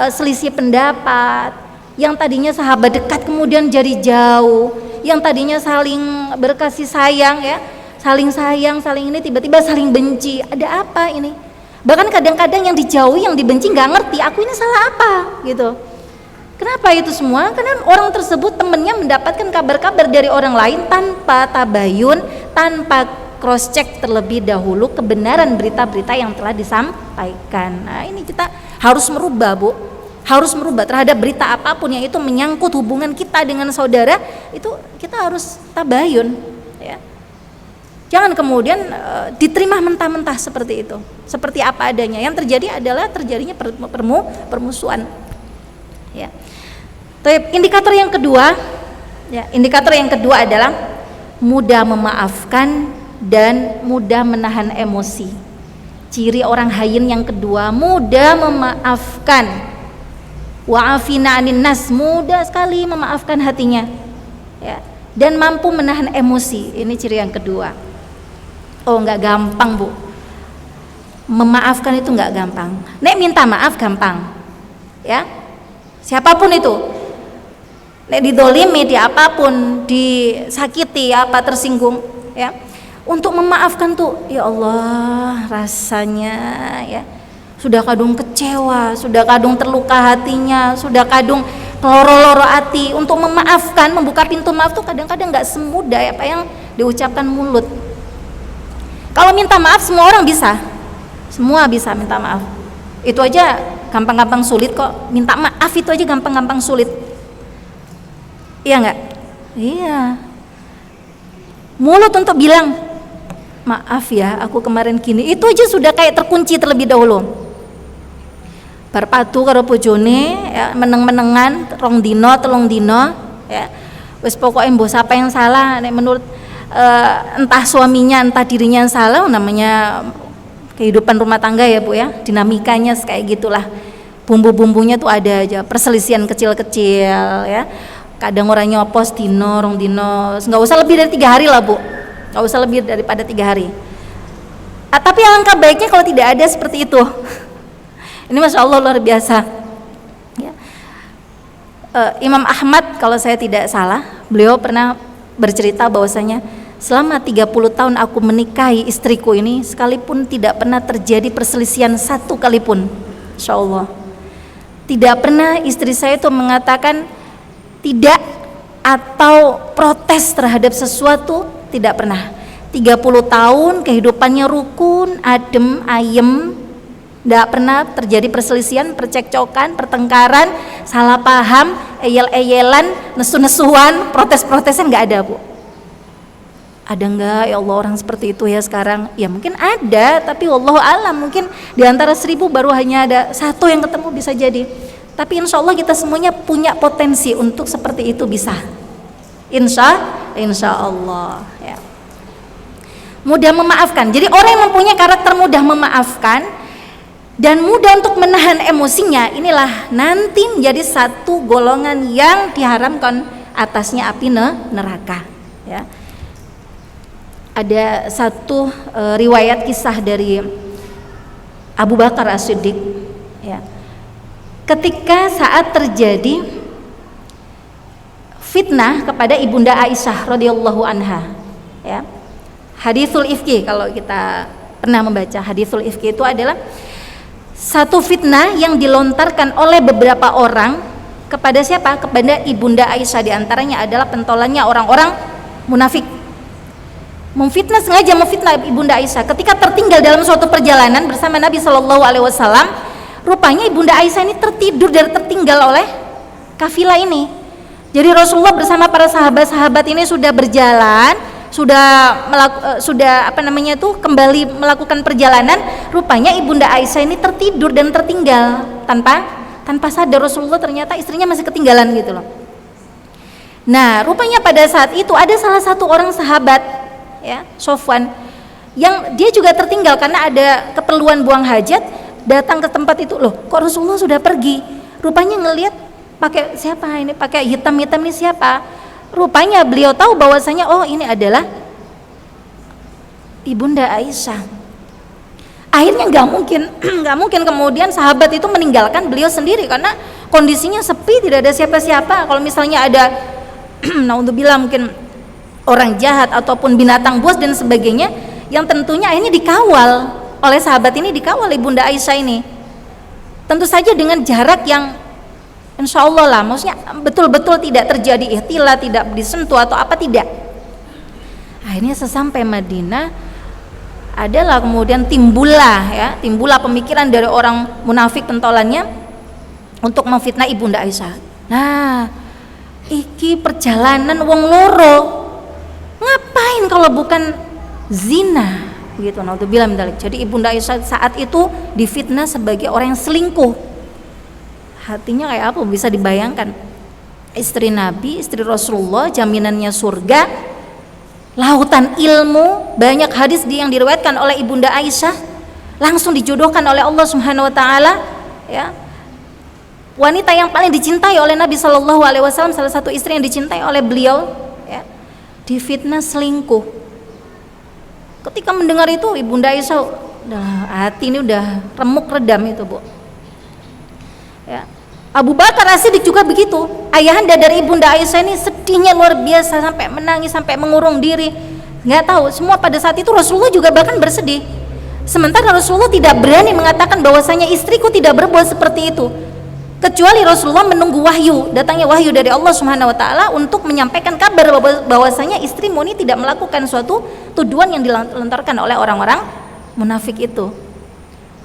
selisih pendapat, yang tadinya sahabat dekat kemudian jadi jauh, yang tadinya saling berkasih sayang, ya, saling sayang, saling ini tiba-tiba saling benci. Ada apa ini? Bahkan kadang-kadang yang dijauhi, yang dibenci nggak ngerti aku ini salah apa gitu. Kenapa itu semua? Karena orang tersebut temennya mendapatkan kabar-kabar dari orang lain tanpa tabayun, tanpa cross check terlebih dahulu kebenaran berita-berita yang telah disampaikan. Nah, ini kita harus merubah, Bu. Harus merubah terhadap berita apapun yang itu menyangkut hubungan kita dengan saudara, itu kita harus tabayun, ya. Jangan kemudian diterima mentah-mentah seperti itu, seperti apa adanya. Yang terjadi adalah terjadinya permusuhan, ya. Indikator yang kedua, ya, indikator yang kedua adalah mudah memaafkan dan mudah menahan emosi. Ciri orang hayyin yang kedua, mudah memaafkan. Wa'afina anin nas, mudah sekali memaafkan hatinya, ya, dan mampu menahan emosi. Ini ciri yang kedua. Oh, nggak gampang, Bu. Memaafkan itu nggak gampang. Nek minta maaf gampang, ya. Siapapun itu, nek didolimi, di apapun, disakiti, apa tersinggung, ya. Untuk memaafkan tuh, ya Allah, rasanya, ya, sudah kadung kecewa, sudah kadung terluka hatinya, sudah kadung keloro-loro hati. Untuk memaafkan, membuka pintu maaf tuh kadang-kadang nggak semudah apa yang diucapkan mulut. Kalau minta maaf semua orang bisa, semua bisa minta maaf. Itu aja gampang-gampang sulit kok. Minta maaf itu aja gampang-gampang sulit. Iya nggak? Iya. Mulut untuk bilang maaf ya, aku kemarin gini, itu aja sudah kayak terkunci terlebih dahulu. Berpatu karo bojone, ya, meneng-menengan rong dino, telung dino, ya. Wis pokoknya mbok siapa yang salah, nek menurut entah suaminya, entah dirinya yang salah, namanya kehidupan rumah tangga ya Bu, ya. Dinamikanya kayak gitulah. Bumbu-bumbunya tuh ada aja, perselisihan kecil-kecil, ya. Kadang orang nyopos dino, rong dino, nggak usah lebih dari 3 hari lah Bu, nggak usah lebih daripada 3 hari. Tapi alangkah baiknya kalau tidak ada seperti itu. Ini Masya Allah luar biasa, ya. Imam Ahmad kalau saya tidak salah, beliau pernah bercerita bahwasanya selama 30 tahun aku menikahi istriku ini, sekalipun tidak pernah terjadi perselisihan satu kali pun. Insya Allah tidak pernah istri saya itu mengatakan tidak atau protes terhadap sesuatu, tidak pernah. 30 tahun kehidupannya rukun, adem, ayem, tidak pernah terjadi perselisihan, percekcokan, pertengkaran, salah paham, eyel-eyelan, nesu-nesuan, protes-protesnya nggak ada Bu. Ada nggak ya Allah orang seperti itu ya sekarang? Ya mungkin ada, tapi wallahu alam, mungkin di antara 1000 baru hanya ada 1 yang ketemu, bisa jadi. Tapi insya Allah kita semuanya punya potensi untuk seperti itu, bisa. Insya Allah, ya. Mudah memaafkan. Jadi orang yang mempunyai karakter mudah memaafkan, dan mudah untuk menahan emosinya, inilah nanti menjadi satu golongan yang diharamkan atasnya api neraka, ya. Ada satu riwayat kisah dari Abu Bakar As-Siddiq, ya. Ketika saat terjadi fitnah kepada ibunda Aisyah radhiyallahu anha, ya. Haditsul ifki, kalau kita pernah membaca haditsul ifki, itu adalah satu fitnah yang dilontarkan oleh beberapa orang kepada siapa? Kepada ibunda Aisyah. Di antaranya adalah pentolannya orang-orang munafik. Sengaja memfitnah ibunda Aisyah ketika tertinggal dalam suatu perjalanan bersama Nabi Shallallahu Alaihi Wasallam. Rupanya ibunda Aisyah ini tertidur dan tertinggal oleh kafilah ini. Jadi Rasulullah bersama para sahabat-sahabat ini sudah berjalan, sudah kembali melakukan perjalanan. Rupanya ibunda Aisyah ini tertidur dan tertinggal tanpa sadar. Rasulullah ternyata istrinya masih ketinggalan gitu loh. Nah, rupanya pada saat itu ada salah satu orang sahabat, ya, Sofwan, yang dia juga tertinggal karena ada keperluan buang hajat, datang ke tempat itu. Loh, kok Rasulullah sudah pergi? Rupanya ngelihat pakai siapa ini, pakai hitam-hitam ini siapa? Rupanya beliau tahu bahwasanya oh ini adalah ibunda Aisyah. Akhirnya nggak mungkin kemudian sahabat itu meninggalkan beliau sendiri karena kondisinya sepi, tidak ada siapa-siapa. Kalau misalnya ada naudzubillah mungkin orang jahat ataupun binatang buas dan sebagainya, yang tentunya akhirnya dikawal oleh sahabat ini, dikawal ibunda Aisyah ini. Tentu saja dengan jarak yang insya Allah lah, maksudnya betul-betul tidak terjadi ikhtilat, tidak disentuh atau apa, tidak. Akhirnya sesampai Madinah adalah kemudian timbullah pemikiran dari orang munafik pentolannya untuk memfitnah ibunda Aisyah. Nah, iki perjalanan wong loro, ngapain kalau bukan zina gitu. Naudzubillah min dzalik. Jadi ibunda Aisyah saat itu difitnah sebagai orang yang selingkuh. Hatinya kayak apa, bisa dibayangkan. Istri Nabi, istri Rasulullah, jaminannya surga, lautan ilmu, banyak hadis yang diriwayatkan oleh ibunda Aisyah, langsung dijodohkan oleh Allah Subhanahu wa taala, ya. Wanita yang paling dicintai oleh Nabi Shallallahu Alaihi Wasallam, salah satu istri yang dicintai oleh beliau, ya, difitnah selingkuh. Ketika mendengar itu ibunda Aisyah, hati ini udah remuk redam itu, Bu. Ya. Abu Bakar As-Siddiq juga begitu. Ayahanda dari ibunda Aisyah ini sedihnya luar biasa, sampai menangis, sampai mengurung diri. Nggak tahu, semua pada saat itu Rasulullah juga bahkan bersedih. Sementara Rasulullah tidak berani mengatakan bahwasanya istriku tidak berbuat seperti itu, kecuali Rasulullah menunggu wahyu, datangnya wahyu dari Allah Subhanahu wa taala untuk menyampaikan kabar bahwasanya istrimu ini tidak melakukan suatu tuduhan yang dilontarkan oleh orang-orang munafik itu.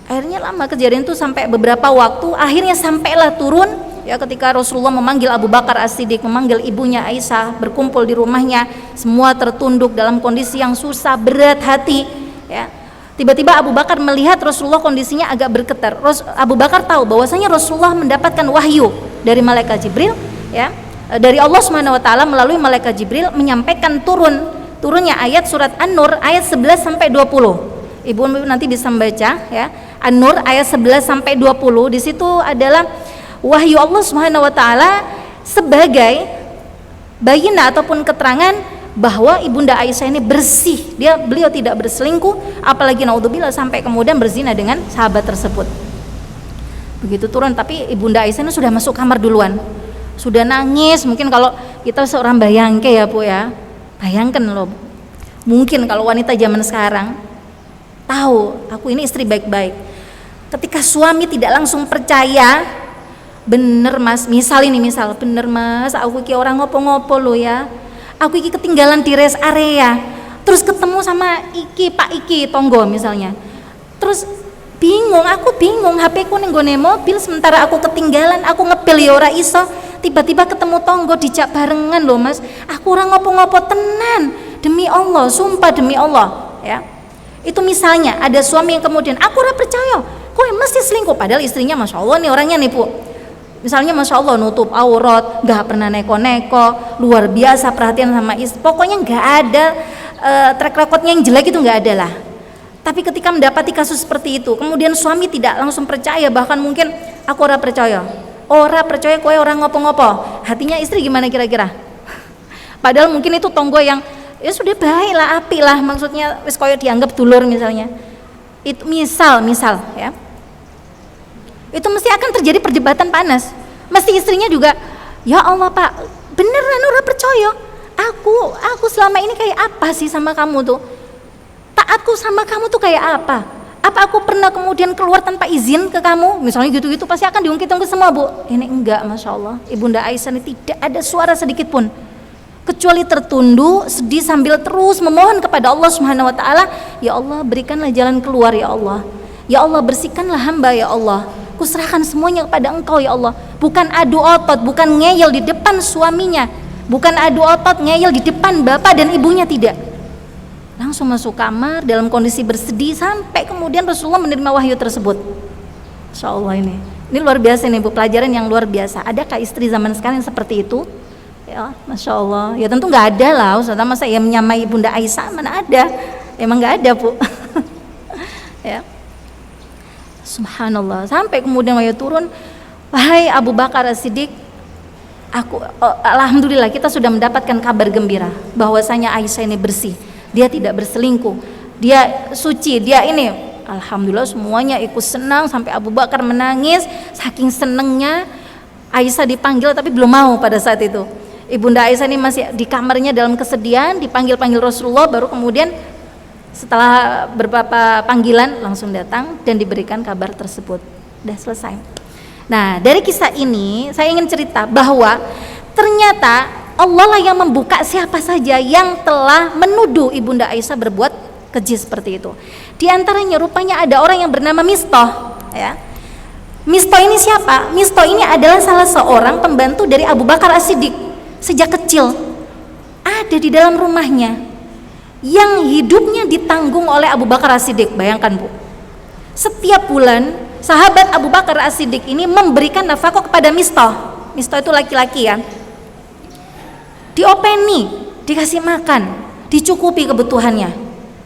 Akhirnya lama kejadian itu sampai beberapa waktu, akhirnya sampailah turun, ya, ketika Rasulullah memanggil Abu Bakar As-Siddiq, memanggil ibunya Aisyah, berkumpul di rumahnya, semua tertunduk dalam kondisi yang susah, berat hati, ya. Tiba-tiba Abu Bakar melihat Rasulullah kondisinya agak bergetar. Abu Bakar tahu bahwasanya Rasulullah mendapatkan wahyu dari malaikat Jibril, ya, dari Allah Subhanahu wa taala melalui malaikat Jibril menyampaikan turunnya ayat surat An-Nur ayat 11 sampai 20. Ibu nanti bisa membaca, ya. An-Nur ayat 11 sampai 20. Di situ adalah wahyu Allah Subhanahu wa taala sebagai bayina ataupun keterangan bahwa ibunda Aisyah ini bersih. Beliau tidak berselingkuh, apalagi naudzubillah sampai kemudian berzina dengan sahabat tersebut. Begitu turun, tapi ibunda Aisyah ini sudah masuk kamar duluan. Sudah nangis, mungkin kalau kita seorang bayangke ya, Bu, ya. Bayangkan loh. Mungkin kalau wanita zaman sekarang tahu aku ini istri baik-baik, ketika suami tidak langsung percaya, bener mas, misal bener mas, aku iki orang ngopo-ngopo lo ya, aku iki ketinggalan di rest area, terus ketemu sama Pak Iki tonggo misalnya, terus aku bingung, HP ku ning nggone mobil, sementara aku ketinggalan, aku ngepil ya ora iso, tiba-tiba ketemu tonggo dijak barengan loh mas, aku orang ngopo-ngopo tenan, demi Allah, sumpah demi Allah, ya. Itu misalnya ada suami yang kemudian aku ora percaya, kok mesti selingkuh, padahal istrinya masya Allah nih orangnya nih, Bu, misalnya masya Allah nutup aurat, nggak pernah neko-neko, luar biasa perhatian sama istri, pokoknya nggak ada track recordnya yang jelek itu nggak ada lah. Tapi ketika mendapati kasus seperti itu, kemudian suami tidak langsung percaya, bahkan mungkin aku ora percaya kowe orang ngopo-ngopo. Hatinya istri gimana kira-kira? Padahal mungkin itu tonggo yang ya sudah baik lah, api lah, maksudnya wis koyo dianggap dulur misalnya. Itu misal ya. Itu mesti akan terjadi perdebatan panas. Mesti istrinya juga, ya Allah Pak, beneran ora percaya. Aku selama ini kayak apa sih sama kamu tuh? Taatku sama kamu tuh kayak apa? Apa aku pernah kemudian keluar tanpa izin ke kamu? Misalnya gitu-gitu pasti akan diungkit-ungkit semua, Bu. Ini enggak, Masya Allah. Ibunda Aisyah ini tidak ada suara sedikit pun, kecuali tertunduk, sedih sambil terus memohon kepada Allah Subhanahu wa taala, ya Allah berikanlah jalan keluar ya Allah. Ya Allah bersihkanlah hamba ya Allah. Kuserahkan semuanya kepada Engkau ya Allah. Bukan adu otot, bukan ngeyel di depan suaminya, bukan adu otot ngeyel di depan bapak dan ibunya, tidak. Langsung masuk kamar dalam kondisi bersedih sampai kemudian Rasulullah menerima wahyu tersebut. Masya Allah, ini luar biasa nih Bu, pelajaran yang luar biasa. Adakah istri zaman sekarang yang seperti itu? Ya, Masya Allah. Ya tentu nggak ada lah, Ustaz. Masa ya menyamai Bunda Aisyah, mana ada? Emang nggak ada, Bu. Ya. Subhanallah. Sampai kemudian wahyu turun, wahai Abu Bakar As-Siddiq, alhamdulillah kita sudah mendapatkan kabar gembira bahwasanya Aisyah ini bersih. Dia tidak berselingkuh, dia suci, dia ini, alhamdulillah semuanya ikut senang. Sampai Abu Bakar menangis saking senengnya. Aisyah dipanggil tapi belum mau pada saat itu. Ibunda Aisyah ini masih di kamarnya dalam kesedihan, dipanggil Rasulullah, baru kemudian setelah beberapa panggilan langsung datang dan diberikan kabar tersebut. Udah selesai. Nah, dari kisah ini saya ingin cerita bahwa ternyata Allah lah yang membuka siapa saja yang telah menuduh Ibunda Aisyah berbuat keji seperti itu. Di antaranya rupanya ada orang yang bernama Mistah, ya. Mistah ini siapa? Mistah ini adalah salah seorang pembantu dari Abu Bakar As-Siddiq. Sejak kecil ada di dalam rumahnya, yang hidupnya ditanggung oleh Abu Bakar As-Siddiq. Bayangkan Bu, setiap bulan sahabat Abu Bakar As-Siddiq ini memberikan nafkah kepada Mistah. Mistah itu laki-laki ya. Diopeni, dikasih makan, dicukupi kebutuhannya,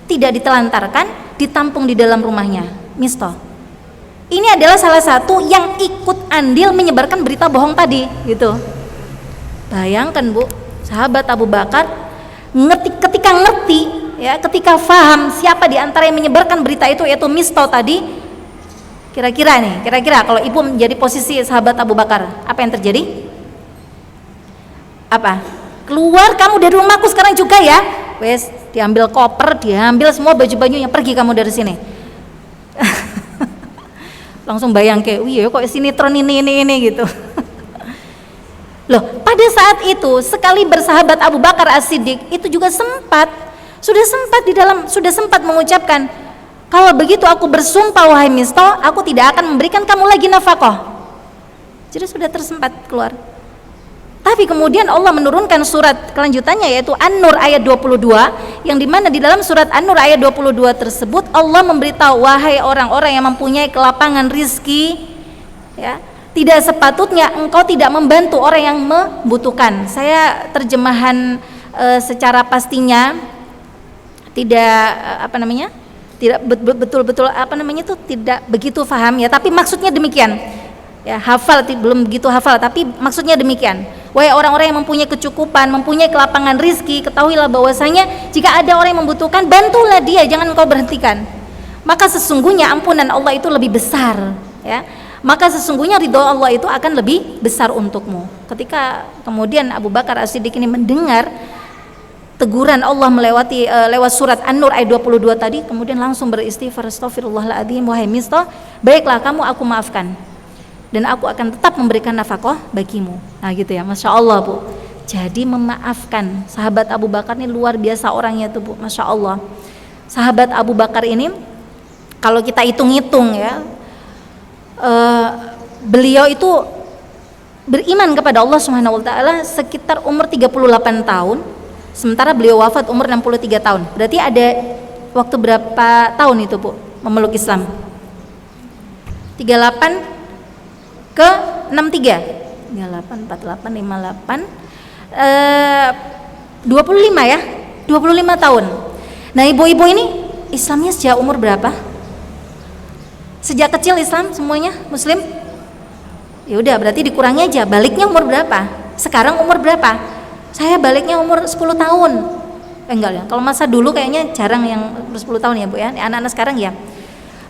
tidak ditelantarkan, ditampung di dalam rumahnya. Mistah ini adalah salah satu yang ikut andil menyebarkan berita bohong tadi, gitu. Bayangkan Bu, sahabat Abu Bakar ketika ngerti, ya, ketika faham siapa di antara yang menyebarkan berita itu, yaitu Mistah tadi. Kira-kira kalau ibu menjadi posisi sahabat Abu Bakar, apa yang terjadi? Apa? Keluar kamu dari rumahku sekarang juga ya. Wes, diambil koper, diambil semua baju-bajunya, pergi kamu dari sini. Langsung bayang kayak, wih kok sinetron ini gitu. Loh, pada saat itu sekali bersahabat Abu Bakar As-Siddiq itu juga sudah sempat mengucapkan, kalau begitu aku bersumpah wahai Mistah, aku tidak akan memberikan kamu lagi nafkah. Jadi sudah tersempat keluar. Tapi kemudian Allah menurunkan surat kelanjutannya, yaitu An-Nur ayat 22, yang dimana di dalam surat An-Nur ayat 22 tersebut Allah memberitahu, wahai orang-orang yang mempunyai kelapangan rizki, ya, tidak sepatutnya engkau tidak membantu orang yang membutuhkan. Saya terjemahan secara pastinya tidak tidak betul-betul tidak begitu paham ya, tapi maksudnya demikian. Ya, belum begitu hafal, tapi maksudnya demikian. Wahai orang-orang yang mempunyai kecukupan, mempunyai kelapangan rizki, ketahuilah bahwasanya jika ada orang yang membutuhkan, bantulah dia, jangan engkau berhentikan. Maka sesungguhnya ampunan Allah itu lebih besar, ya. Maka sesungguhnya ridho Allah itu akan lebih besar untukmu. Ketika kemudian Abu Bakar As-Siddiq ini mendengar teguran Allah lewat surat An-Nur ayat 22 tadi, kemudian langsung beristighfar, astaghfirullahaladzim, wahai Mistah, baiklah kamu aku maafkan, dan aku akan tetap memberikan nafkah bagimu. Nah gitu ya, Masya Allah Bu. Jadi memaafkan. Sahabat Abu Bakar ini luar biasa orangnya tuh Bu, Masya Allah. Sahabat Abu Bakar ini kalau kita hitung-hitung ya, beliau itu beriman kepada Allah Subhanahu wa taala sekitar umur 38 tahun, sementara beliau wafat umur 63 tahun. Berarti ada waktu berapa tahun itu Bu memeluk Islam? 38 ke 63, 38, 48, 58, 25 ya, 25 tahun. Nah ibu-ibu ini Islamnya sejak umur berapa? Sejak kecil Islam semuanya Muslim? Ya udah, berarti dikurangi aja. Baliknya umur berapa? Sekarang umur berapa? Saya baliknya umur 10 tahun. Enggak ya. Kalau masa dulu kayaknya jarang yang 10 tahun ya Bu ya. Anak-anak sekarang ya.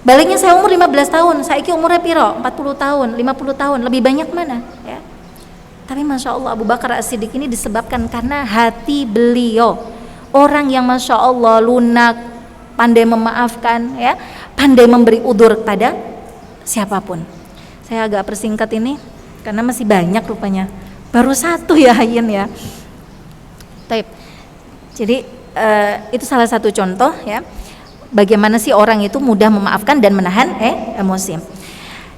Baliknya saya umur 15 tahun. Saiki umurnya piro? 40 tahun, 50 tahun. Lebih banyak mana? Ya. Tapi Masya Allah Abu Bakar As-Siddiq ini disebabkan karena hati beliau. Orang yang Masya Allah lunak, pandai memaafkan, ya, pandai memberi udzur kepada siapapun. Saya agak persingkat ini karena masih banyak rupanya. Baru satu ya Hayin ya. Taib. Jadi itu salah satu contoh ya. Bagaimana sih orang itu mudah memaafkan dan menahan emosi.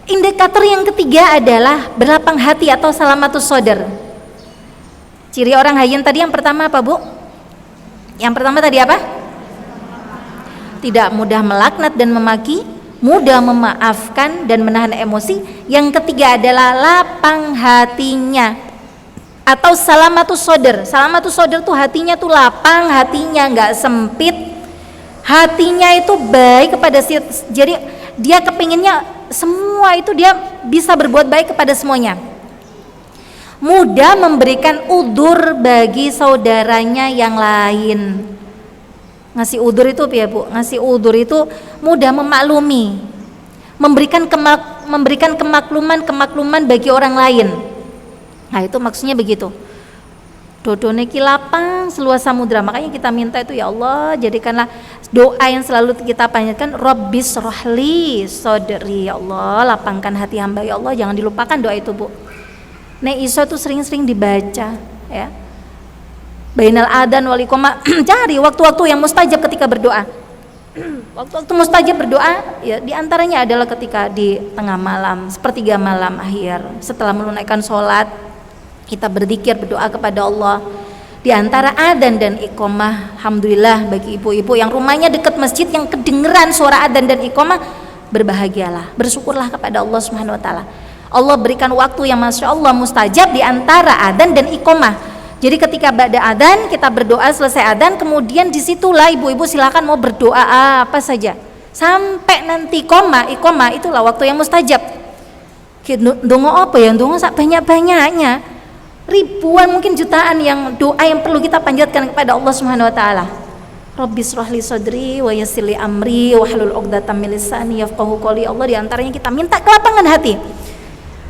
Indikator yang ketiga adalah berlapang hati atau salamatus sodar. Ciri orang Hayin tadi yang pertama apa Bu? Yang pertama tadi apa? Tidak mudah melaknat dan memaki, mudah memaafkan dan menahan emosi. Yang ketiga adalah lapang hatinya atau salamatus sodar. Salamatus sodar tuh hatinya tuh lapang, hatinya nggak sempit, hatinya itu baik kepada jadi dia kepinginnya semua itu dia bisa berbuat baik kepada semuanya. Mudah memberikan udzur bagi saudaranya yang lain. Ngasih udzur itu ya Bu, ngasih udzur itu mudah memaklumi, memberikan kemakluman bagi orang lain. Nah itu maksudnya begitu. Dodone ki lapang seluas samudra. Makanya kita minta itu ya Allah, jadikanlah doa yang selalu kita panjatkan, Rabbis rohli sodri, ya Allah lapangkan hati hamba ya Allah. Jangan dilupakan doa itu Bu. Nek iso tuh sering-sering dibaca ya. Bainal adan wal iqamah. Cari waktu-waktu yang mustajab ketika berdoa. Waktu-waktu mustajab berdoa ya diantaranya adalah ketika di tengah malam, sepertiga malam akhir, setelah menunaikan sholat kita berzikir berdoa kepada Allah. Di antara adzan dan iqamah, alhamdulillah bagi ibu-ibu yang rumahnya dekat masjid yang kedengeran suara adzan dan iqamah, berbahagialah, bersyukurlah kepada Allah Subhanahu wa taala. Allah berikan waktu yang Masya Allah mustajab di antara adzan dan iqamah. Jadi ketika ba'da adzan kita berdoa, selesai adzan, kemudian disitulah ibu-ibu silakan mau berdoa apa saja sampai nanti iqamah itulah waktu yang mustajab. Dongo apa ya? Dongo sak banyak-banyaknya, ribuan mungkin jutaan yang doa yang perlu kita panjatkan kepada Allah Subhanahu wa taala. Rabbis rohli sodri wa yassir li amri wahlul 'uqdatam min lisani yafqahu qawli. Allah di antaranya kita minta kelapangan hati.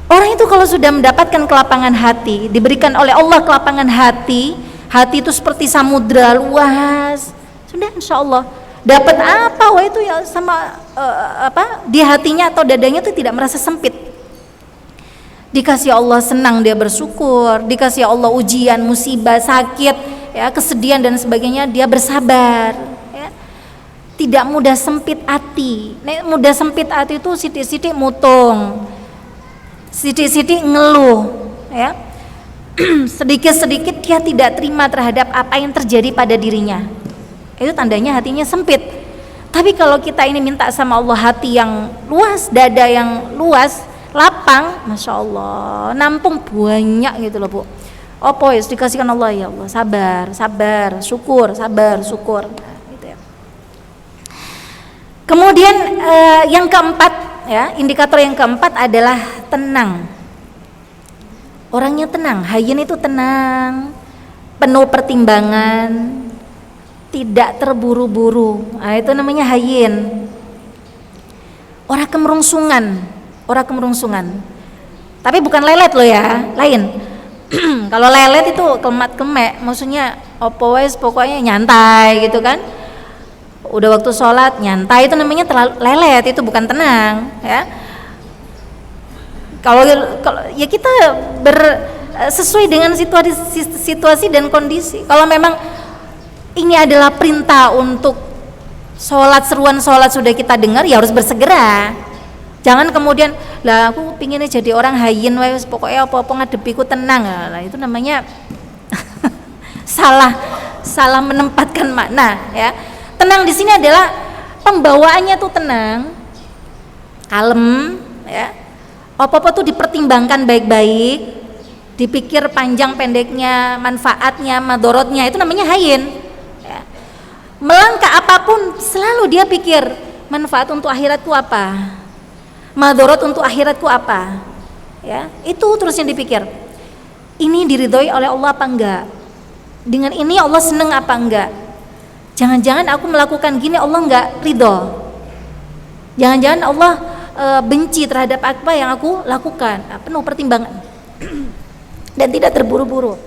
Orang itu kalau sudah mendapatkan kelapangan hati, diberikan oleh Allah kelapangan hati, hati itu seperti samudra luas. Sudah insya Allah dapat apa? Wah itu ya sama di hatinya atau dadanya itu tidak merasa sempit. Dikasih Allah senang dia bersyukur, dikasih Allah ujian, musibah, sakit, ya kesedihan dan sebagainya dia bersabar. Ya. Tidak mudah sempit hati. Mudah sempit hati itu sidik-sidik mutung, sidik-sidik ngeluh, ya. Sedikit-sedikit dia tidak terima terhadap apa yang terjadi pada dirinya. Itu tandanya hatinya sempit. Tapi kalau kita ini minta sama Allah hati yang luas, dada yang luas, lapang, Masya Allah, nampung banyak gitu loh Bu. Apa ya dikasihkan Allah ya Allah, sabar, syukur, sabar, syukur. Nah, gitu ya. Kemudian yang keempat ya, indikator yang keempat adalah tenang. Orangnya tenang, Hayin itu tenang, penuh pertimbangan, tidak terburu-buru. Nah, itu namanya Hayin. Orang kemerungsungan. Tapi bukan lelet loh ya, lain. Kalau lelet itu kelemat-kelemek, maksudnya opo wes pokoknya nyantai gitu kan. Udah waktu sholat nyantai, itu namanya terlalu lelet, itu bukan tenang ya. Kalau ya kita sesuai dengan situasi dan kondisi. Kalau memang ini adalah perintah untuk sholat, seruan sholat sudah kita dengar, ya harus bersegera. Jangan kemudian lah aku pinginnya jadi orang Hayin wes pokoknya apa-apa ngadepiku tenang. Nah, itu namanya salah menempatkan makna ya. Tenang di sini adalah pembawaannya tuh tenang, kalem ya. Apa-apa tuh dipertimbangkan baik-baik, dipikir panjang pendeknya, manfaatnya, madorotnya, itu namanya Hayin ya. melangkah apapun selalu dia pikir manfaat untuk akhiratku apa, madharat untuk akhiratku apa, ya itu terus yang dipikir. Ini diridhoi oleh Allah apa enggak? Dengan ini Allah seneng apa enggak? Jangan-jangan aku melakukan gini Allah enggak ridho. Jangan-jangan Allah benci terhadap apa yang aku lakukan. Penuh pertimbangan dan tidak terburu-buru.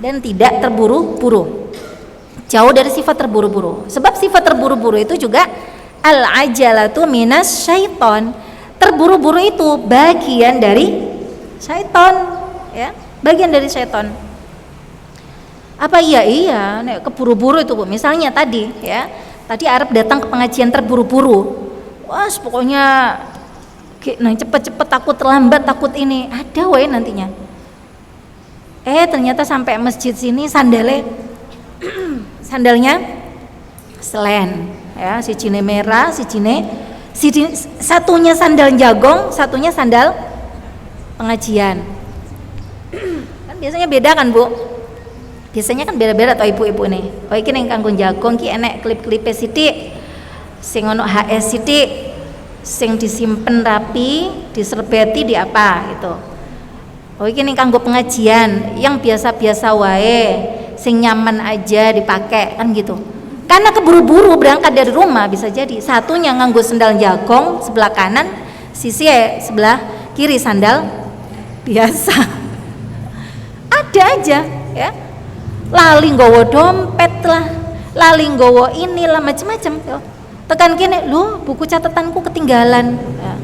Dan tidak terburu-buru. Jauh dari sifat terburu-buru. Sebab sifat terburu-buru itu juga al-ajalatu minas syaiton. Terburu-buru itu bagian dari syaiton, ya, bagian dari syaiton. Apa iya nek keburu-buru itu Bu. Misalnya tadi, ya. Tadi Arab datang ke pengajian terburu-buru. Wah, pokoknya cepet-cepet, takut terlambat, takut ini. Ada wae nantinya. Ternyata sampai masjid sini sandalnya selen, ya, si cine merah, satunya sandal jagong, satunya sandal pengajian. Kan biasanya beda kan Bu? Biasanya kan beda-beda tuh ibu-ibu nih. Oh iki ning kanggo jagong ki enek klip-klipe sithik, sing ono HS sithik, sing disimpen rapi, diserbeti di apa gitu. Oh iki ning kanggo pengajian yang biasa-biasa wae, sing nyaman aja dipakai kan gitu. Karena keburu-buru berangkat dari rumah bisa jadi satunya nganggo sandal jagong sebelah kanan, sisi sebelah kiri sandal biasa. Ada aja ya. Lali nggawa dompet lah, lali nggawa inilah macam-macam. Tekan kene, "Loh, buku catatanku ketinggalan." Ya.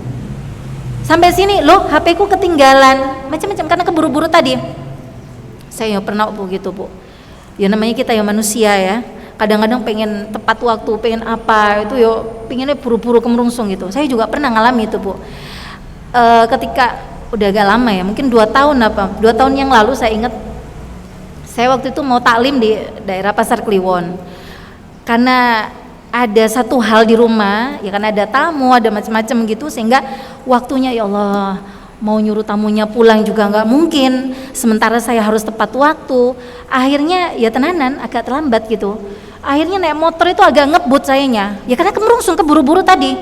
Sampai sini, "Loh, HP ku ketinggalan." Macam-macam karena keburu-buru tadi. Saya pernah begitu, Bu. Ya namanya kita ya manusia ya. Kadang-kadang pengen tepat waktu, pengen apa, itu yo pengennya buru-buru kemerungsung gitu. Saya juga pernah ngalami itu, Bu. Ketika udah agak lama ya, mungkin 2 tahun yang lalu saya ingat saya waktu itu mau taklim di daerah Pasar Kliwon. Karena ada satu hal di rumah, ya kan ada tamu, ada macam-macam gitu sehingga waktunya ya Allah mau nyuruh tamunya pulang juga nggak mungkin. Sementara saya harus tepat waktu. Akhirnya ya tenanan agak terlambat gitu. Akhirnya naik motor itu agak ngebut sayanya. Ya karena kemerungsung keburu-buru tadi.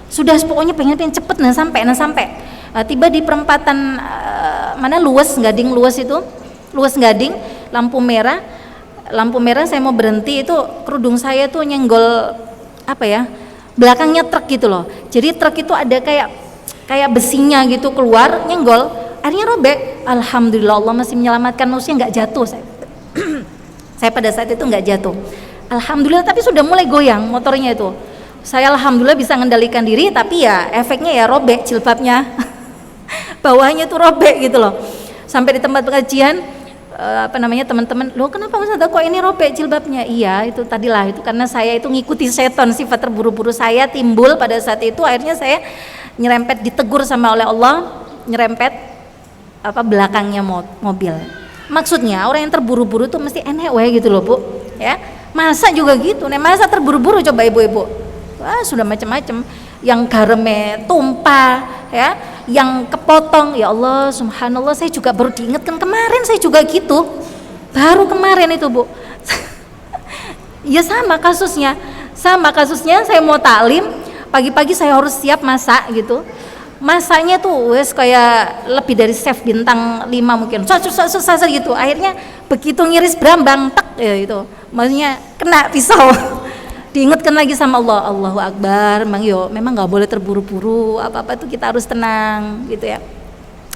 Sudah pokoknya pengen cepet sampai. Tiba di perempatan mana Luas Gading, lampu merah saya mau berhenti itu kerudung saya tuh nyenggol belakangnya truk gitu loh. Jadi truk itu ada kayak besinya gitu keluar nyenggol, akhirnya robek. Alhamdulillah Allah masih menyelamatkan manusia, nggak jatuh saya. Saya pada saat itu nggak jatuh, alhamdulillah, tapi sudah mulai goyang motornya itu. Saya alhamdulillah bisa mengendalikan diri, tapi ya efeknya ya robek jilbabnya. Bawahnya tuh robek gitu loh. Sampai di tempat pengajian teman-teman, "Loh kenapa Mas Anta kok ini robek jilbabnya?" Iya itu tadilah, itu karena saya itu ngikuti setan, sifat terburu-buru saya timbul pada saat itu. Akhirnya saya nyerempet, ditegur sama oleh Allah, nyerempet belakangnya mobil. Maksudnya orang yang terburu-buru tuh mesti enek wae gitu loh Bu, ya. Masa juga gitu, masa terburu-buru coba ibu-ibu. Wah, sudah macam-macam, yang garamnya tumpah, ya, yang kepotong. Ya Allah, subhanallah, saya juga baru diingatkan kemarin saya juga gitu. Baru kemarin itu, Bu. Ya sama kasusnya saya mau taklim, pagi-pagi saya harus siap masak gitu. Masaknya tuh wes kayak lebih dari chef bintang 5 mungkin. Susah gitu. Akhirnya begitu ngiris berambang tek ya itu. Maksudnya kena pisau. Diingatkan lagi sama Allah, Allahu Akbar, memang nggak boleh terburu-buru, apa-apa itu kita harus tenang gitu ya.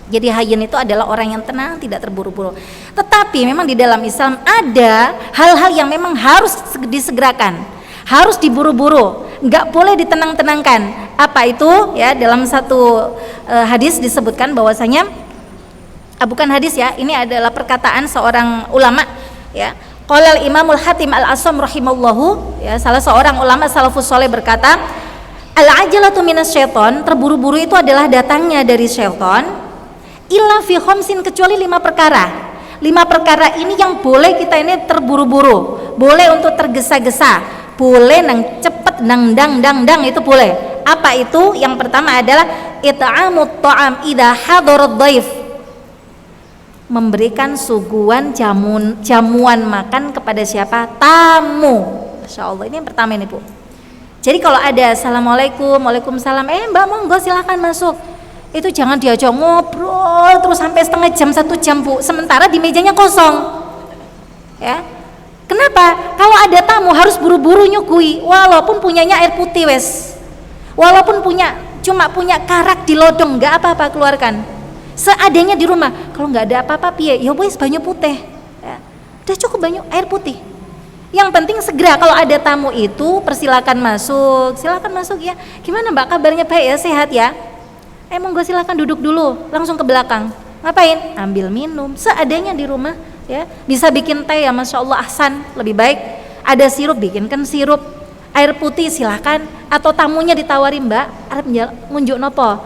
Jadi hayyin itu adalah orang yang tenang, tidak terburu-buru. Tetapi memang di dalam Islam ada hal-hal yang memang harus disegerakan, harus diburu-buru, nggak boleh ditenang-tenangkan. Apa itu? Ya, dalam satu hadis disebutkan bahwasanya, bukan hadis ya, ini adalah perkataan seorang ulama ya. Qala Imamul Hatim Al-Asam rahimallahu, ya, salah seorang ulama salafus saleh berkata, al-ajalatu minasyaiton, terburu-buru itu adalah datangnya dari syaitan, illa fi khamsin, kecuali 5 perkara. 5 perkara ini yang boleh kita ini terburu-buru, boleh untuk tergesa-gesa, boleh nang cepet nang dang itu boleh. Apa itu? Yang pertama adalah it'amut ta'am idza hadarad dhaif, memberikan suguhan jamuan makan kepada siapa? Tamu. Masya Allah, ini yang pertama ini Bu. Jadi kalau ada assalamualaikum, waalaikumsalam, mbak monggo silahkan masuk, itu jangan diajak ngobrol terus sampai setengah jam, 1 jam Bu, sementara di mejanya kosong ya. Kenapa? Kalau ada tamu harus buru-buru nyugui, walaupun punyanya air putih wes, walaupun cuma punya karak di lodong, nggak apa-apa, keluarkan seadanya di rumah. Kalau nggak ada apa-apa piye, ya wes banyu putih ya. Udah cukup banyu air putih. Yang penting segera kalau ada tamu itu persilakan masuk ya. Gimana mbak kabarnya? Baik ya, sehat ya? Monggo silakan duduk dulu, langsung ke belakang. Ngapain? Ambil minum seadanya di rumah ya. Bisa bikin teh ya, masya Allah, ahsan, lebih baik. Ada sirup, bikinkan sirup. Air putih silakan, atau tamunya ditawari, mbak arep ngunjuk nopo,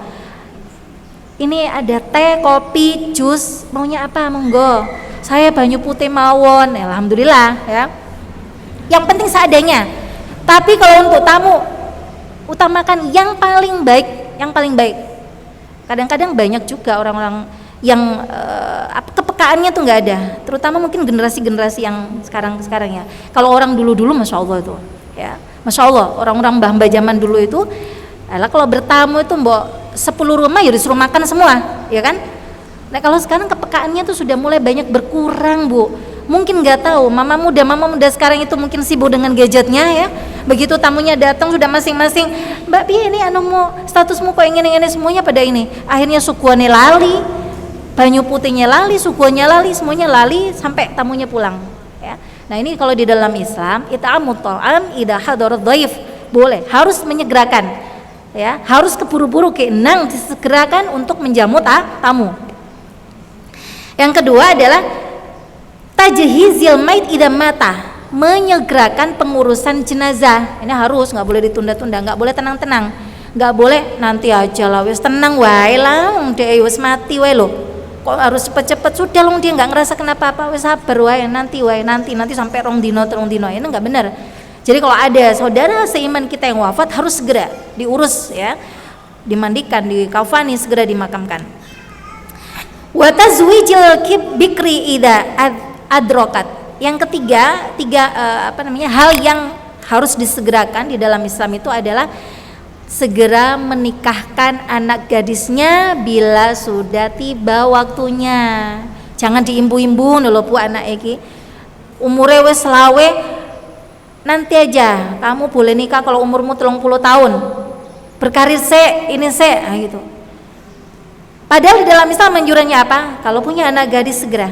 ini ada teh, kopi, jus, maunya apa? Monggo, saya banyu putih mawon. Alhamdulillah ya. Yang penting seadanya. Tapi kalau untuk tamu, utamakan yang paling baik, yang paling baik. Kadang-kadang banyak juga orang-orang yang kepekaannya tuh nggak ada, terutama mungkin generasi-generasi yang sekarang ya. Kalau orang dulu-dulu, masya Allah itu ya, masya Allah, orang-orang mbah-mbah zaman dulu itu, kalau bertamu itu mbok 10 rumah ya disuruh makan semua, ya kan? Nah kalau sekarang kepekaannya tuh sudah mulai banyak berkurang Bu. Mungkin nggak tahu, mama muda sekarang itu mungkin sibuk dengan gadgetnya ya. Begitu tamunya datang sudah masing-masing, mbak piye ini mau statusmu kok ini semuanya pada ini. Akhirnya sukuannya lali, banyu putihnya lali, sukuannya lali, semuanya lali sampai tamunya pulang ya. Nah ini kalau di dalam Islam, it'amut ta'am idza hadarat dhaif, boleh, harus menyegerakan ya, harus keburu-buru keenang disegerakan untuk menjamu tamu. Yang kedua adalah tajhizil mait idza mata, menyegerakan pengurusan jenazah. Ini harus, nggak boleh ditunda-tunda, nggak boleh tenang-tenang, nggak boleh nanti aja lah, wis tenang wae lah, dia wis mati wae lo, kok harus cepet-cepet, sudah loh dia nggak ngerasa kenapa-apa, wis sabar wae, nanti sampai rong dino, ini nggak benar. Jadi kalau ada saudara seiman kita yang wafat, harus segera diurus ya, dimandikan, dikafani, segera dimakamkan. Wa tazwijil bikri idza adrokat. Yang ketiga, hal yang harus disegerakan di dalam Islam itu adalah segera menikahkan anak gadisnya bila sudah tiba waktunya. Jangan diimbu-imbu lho Bu, anak iki umure wis selawe, nanti aja kamu boleh nikah kalau umurmu 30 tahun, berkarir nah gitu. Padahal di dalam Islam anjurannya apa? Kalau punya anak gadis segera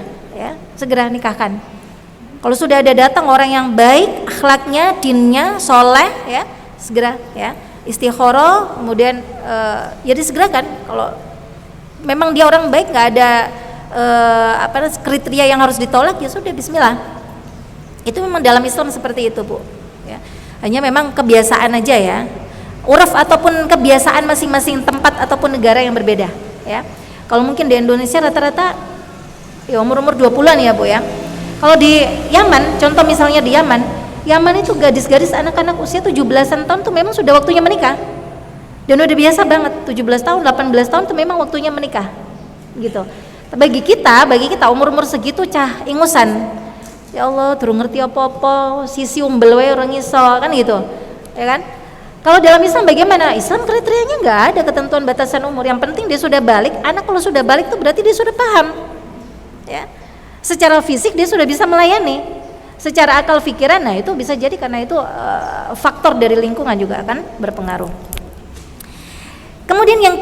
nikahkan. Kalau sudah ada datang orang yang baik akhlaknya, dinnya, soleh ya, segera ya, istikharah, kemudian ya disegerakan. Kalau memang dia orang baik, nggak ada kriteria yang harus ditolak, ya sudah bismillah. Itu memang dalam Islam seperti itu Bu ya. Hanya memang kebiasaan aja ya, uruf ataupun kebiasaan masing-masing tempat ataupun negara yang berbeda ya. Kalau mungkin di Indonesia rata-rata ya umur 20-an ya Bu ya. Kalau di Yaman, contoh misalnya di Yaman itu gadis-gadis anak-anak usia 17-an tahun tuh memang sudah waktunya menikah. Dan udah biasa banget, 17 tahun, 18 tahun tuh memang waktunya menikah gitu. Bagi kita umur-umur segitu cah ingusan, ya Allah durung ngerti apa-apa, sisi umbel wae orang iso kan gitu ya kan. Kalau dalam Islam bagaimana? Islam kriterianya nggak ada ketentuan batasan umur, yang penting dia sudah balik. Anak kalau sudah balik itu berarti dia sudah paham ya, secara fisik dia sudah bisa melayani, secara akal pikiran, nah itu bisa jadi karena itu faktor dari lingkungan juga akan berpengaruh. Kemudian yang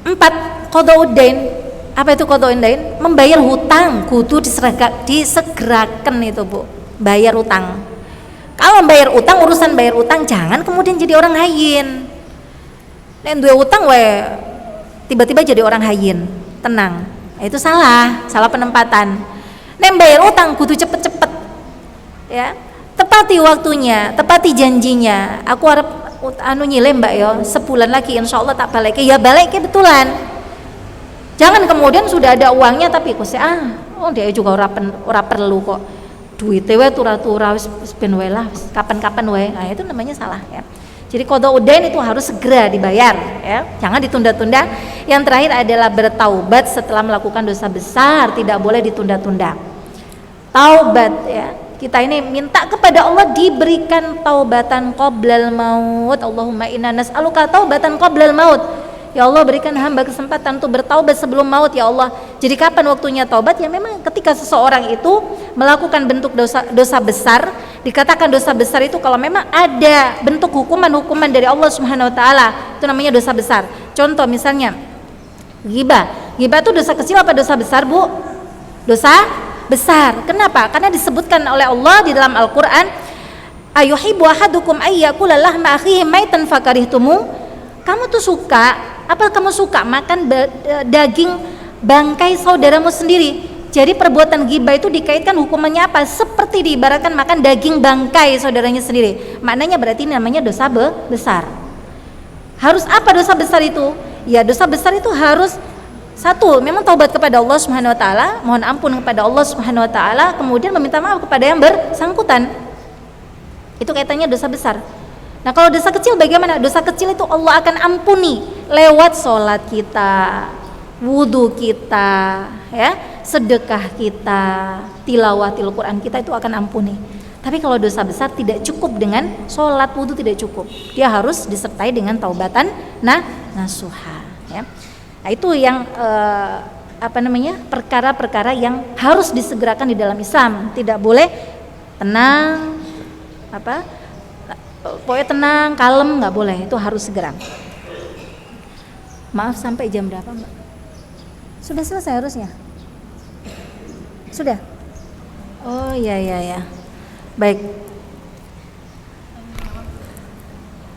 keempat, qada'ud-dain. Apa itu qada'ud-dain? Membayar hutang kudu disegerakan itu Bu, bayar utang. Kalau bayar utang, urusan bayar utang jangan kemudian jadi orang hayin. Nek duwe utang wae tiba-tiba jadi orang hayin, tenang. Nah, itu salah penempatan. Nek bayar utang kudu cepet-cepet ya, tepati waktunya, tepati janjinya. Aku harap nyile mbak yo, sebulan lagi insya Allah tak balik ya, balik betulan. Jangan kemudian sudah ada uangnya tapi kok dia juga ora perlu kok, duitnya wae tura-tura wis ben wae lah, kapan-kapan wae. Nah itu namanya salah ya. Jadi qada'ud dain itu harus segera dibayar, ya. Jangan ditunda-tunda. Yang terakhir adalah bertaubat setelah melakukan dosa besar, tidak boleh ditunda-tunda. Taubat, ya. Kita ini minta kepada Allah diberikan taubatan qoblal maut. Allahumma inna nas'aluka taubatan qoblal maut. Ya Allah, berikan hamba kesempatan untuk bertaubat sebelum maut, ya Allah. Jadi kapan waktunya taubat? Ya memang ketika seseorang itu melakukan bentuk dosa besar. Dikatakan dosa besar itu kalau memang ada bentuk hukuman dari Allah Subhanahu wa taala, itu namanya dosa besar. Contoh misalnya ghibah. Ghibah itu dosa kecil apa dosa besar, Bu? Dosa besar. Kenapa? Karena disebutkan oleh Allah di dalam Al-Qur'an, ayuhibbu ahadukum ayyakula lahma akhihi maitan fakarihtumu. Kamu tuh suka, apa kamu suka makan daging bangkai saudaramu sendiri? Jadi perbuatan ghibah itu dikaitkan hukumannya apa? Seperti diibaratkan makan daging bangkai saudaranya sendiri. Maknanya berarti ini namanya dosa besar. Harus apa dosa besar itu? Ya dosa besar itu harus satu, memang taubat kepada Allah Subhanahu wa taala, mohon ampun kepada Allah Subhanahu wa taala, kemudian meminta maaf kepada yang bersangkutan. Itu kaitannya dosa besar. Nah, kalau dosa kecil bagaimana? Dosa kecil itu Allah akan ampuni lewat sholat kita, wudhu kita, ya, sedekah kita, tilawatil Quran kita, itu akan ampuni. Tapi kalau dosa besar tidak cukup dengan sholat, wudhu tidak cukup. Dia harus disertai dengan taubatan nasuha, ya. Nah, itu yang perkara-perkara yang harus disegerakan di dalam Islam. Tidak boleh tenang, pokoknya tenang, kalem, nggak boleh. Itu harus segera. Maaf, sampai jam berapa, Mbak? Sudah selesai harusnya? Sudah? Oh ya. Baik.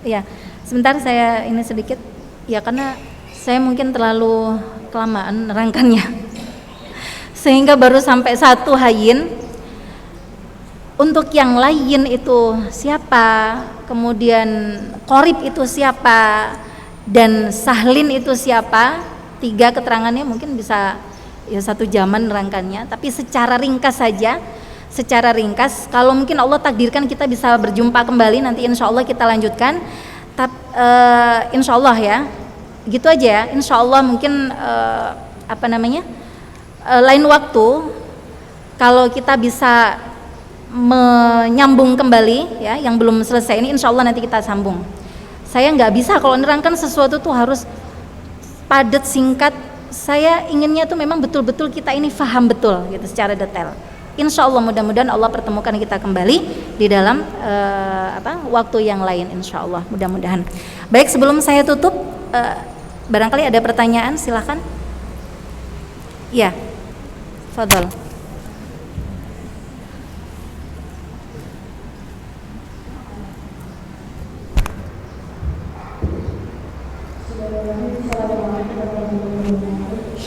Ya, sebentar saya ini sedikit. Ya, karena saya mungkin terlalu kelamaan nerangkannya, sehingga baru sampai satu hayin. Untuk yang lain itu siapa, kemudian qorib itu siapa, dan sahlin itu siapa, 3 keterangannya mungkin bisa ya 1 jaman nerangkannya. Tapi secara ringkas saja, kalau mungkin Allah takdirkan kita bisa berjumpa kembali, nanti insya Allah kita lanjutkan. Insya Allah ya, gitu aja ya. Insya Allah mungkin lain waktu kalau kita bisa menyambung kembali ya, yang belum selesai ini insya Allah nanti kita sambung. Saya nggak bisa kalau nerangkan sesuatu tuh harus padat, singkat. Saya inginnya tuh memang betul-betul kita ini paham betul gitu secara detail. Insya Allah mudah-mudahan Allah pertemukan kita kembali di dalam waktu yang lain, insya Allah mudah-mudahan. Baik, sebelum saya tutup, barangkali ada pertanyaan, silakan. Ya, fadhal.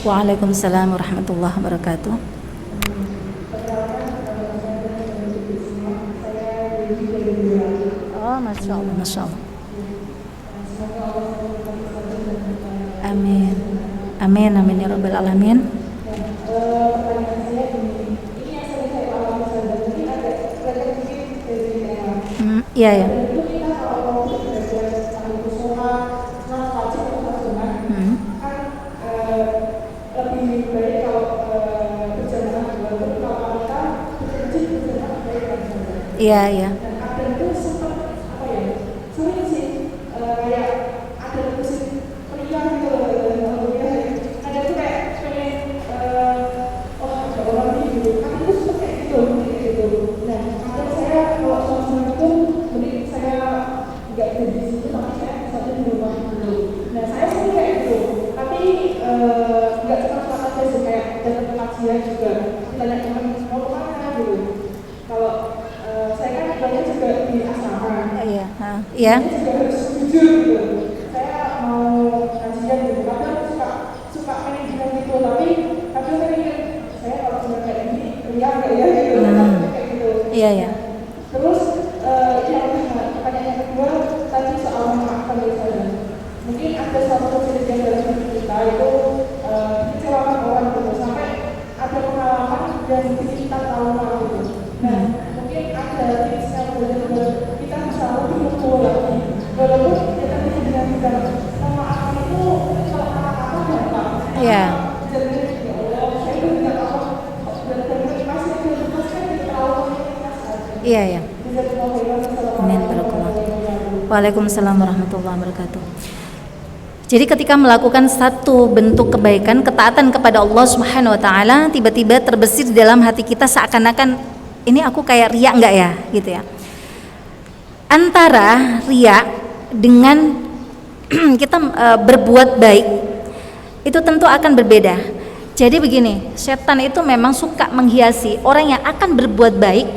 Waalaikumsalam warahmatullahi wabarakatuh. Oh, masya Allah. Amin ya rabbal alamin. Iya. Iya. Iya. Saya mau kajian gitu, kadang suka pengen bilang gitu, tapi saya kalau sudah kayak gini riak nggak ya gitu, kayak gitu. Iya. Terus pertanyaan yang kedua tadi soal memaafkan saya. Mungkin ada suatu kejadian dalam hidup kita itu kecewakan orang gitu, sampai ada pengalaman yang bikin kita trauma gitu. Nah, mungkin ada tipsnya benar-benar kita bisa lebih mengkuat lagi Iya. Iya ya. Amin. Waalaikumsalam warahmatullahi wabarakatuh. Jadi ketika melakukan satu bentuk kebaikan, ketaatan kepada Allah Subhanahu wa taala, tiba-tiba terbesit di dalam hati kita seakan-akan ini aku kayak riya enggak ya, gitu ya. Antara riya dengan kita berbuat baik itu tentu akan berbeda. Jadi begini, setan itu memang suka menghiasi orang yang akan berbuat baik,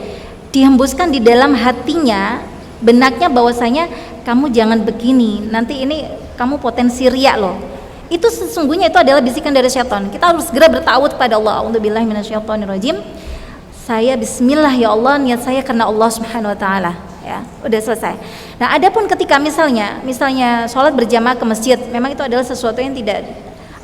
dihembuskan di dalam hatinya, benaknya bahwasanya kamu jangan begini, nanti ini kamu potensi riya loh. Itu sesungguhnya itu adalah bisikan dari syaitan. Kita harus segera bertawud kepada Allah. A'udzubillahi minasyaitonirrajim. Saya bismillah ya Allah, niat saya karena Allah Subhanahu wa taala, ya. Udah selesai. Nah, adapun ketika misalnya sholat berjamaah ke masjid, memang itu adalah sesuatu yang tidak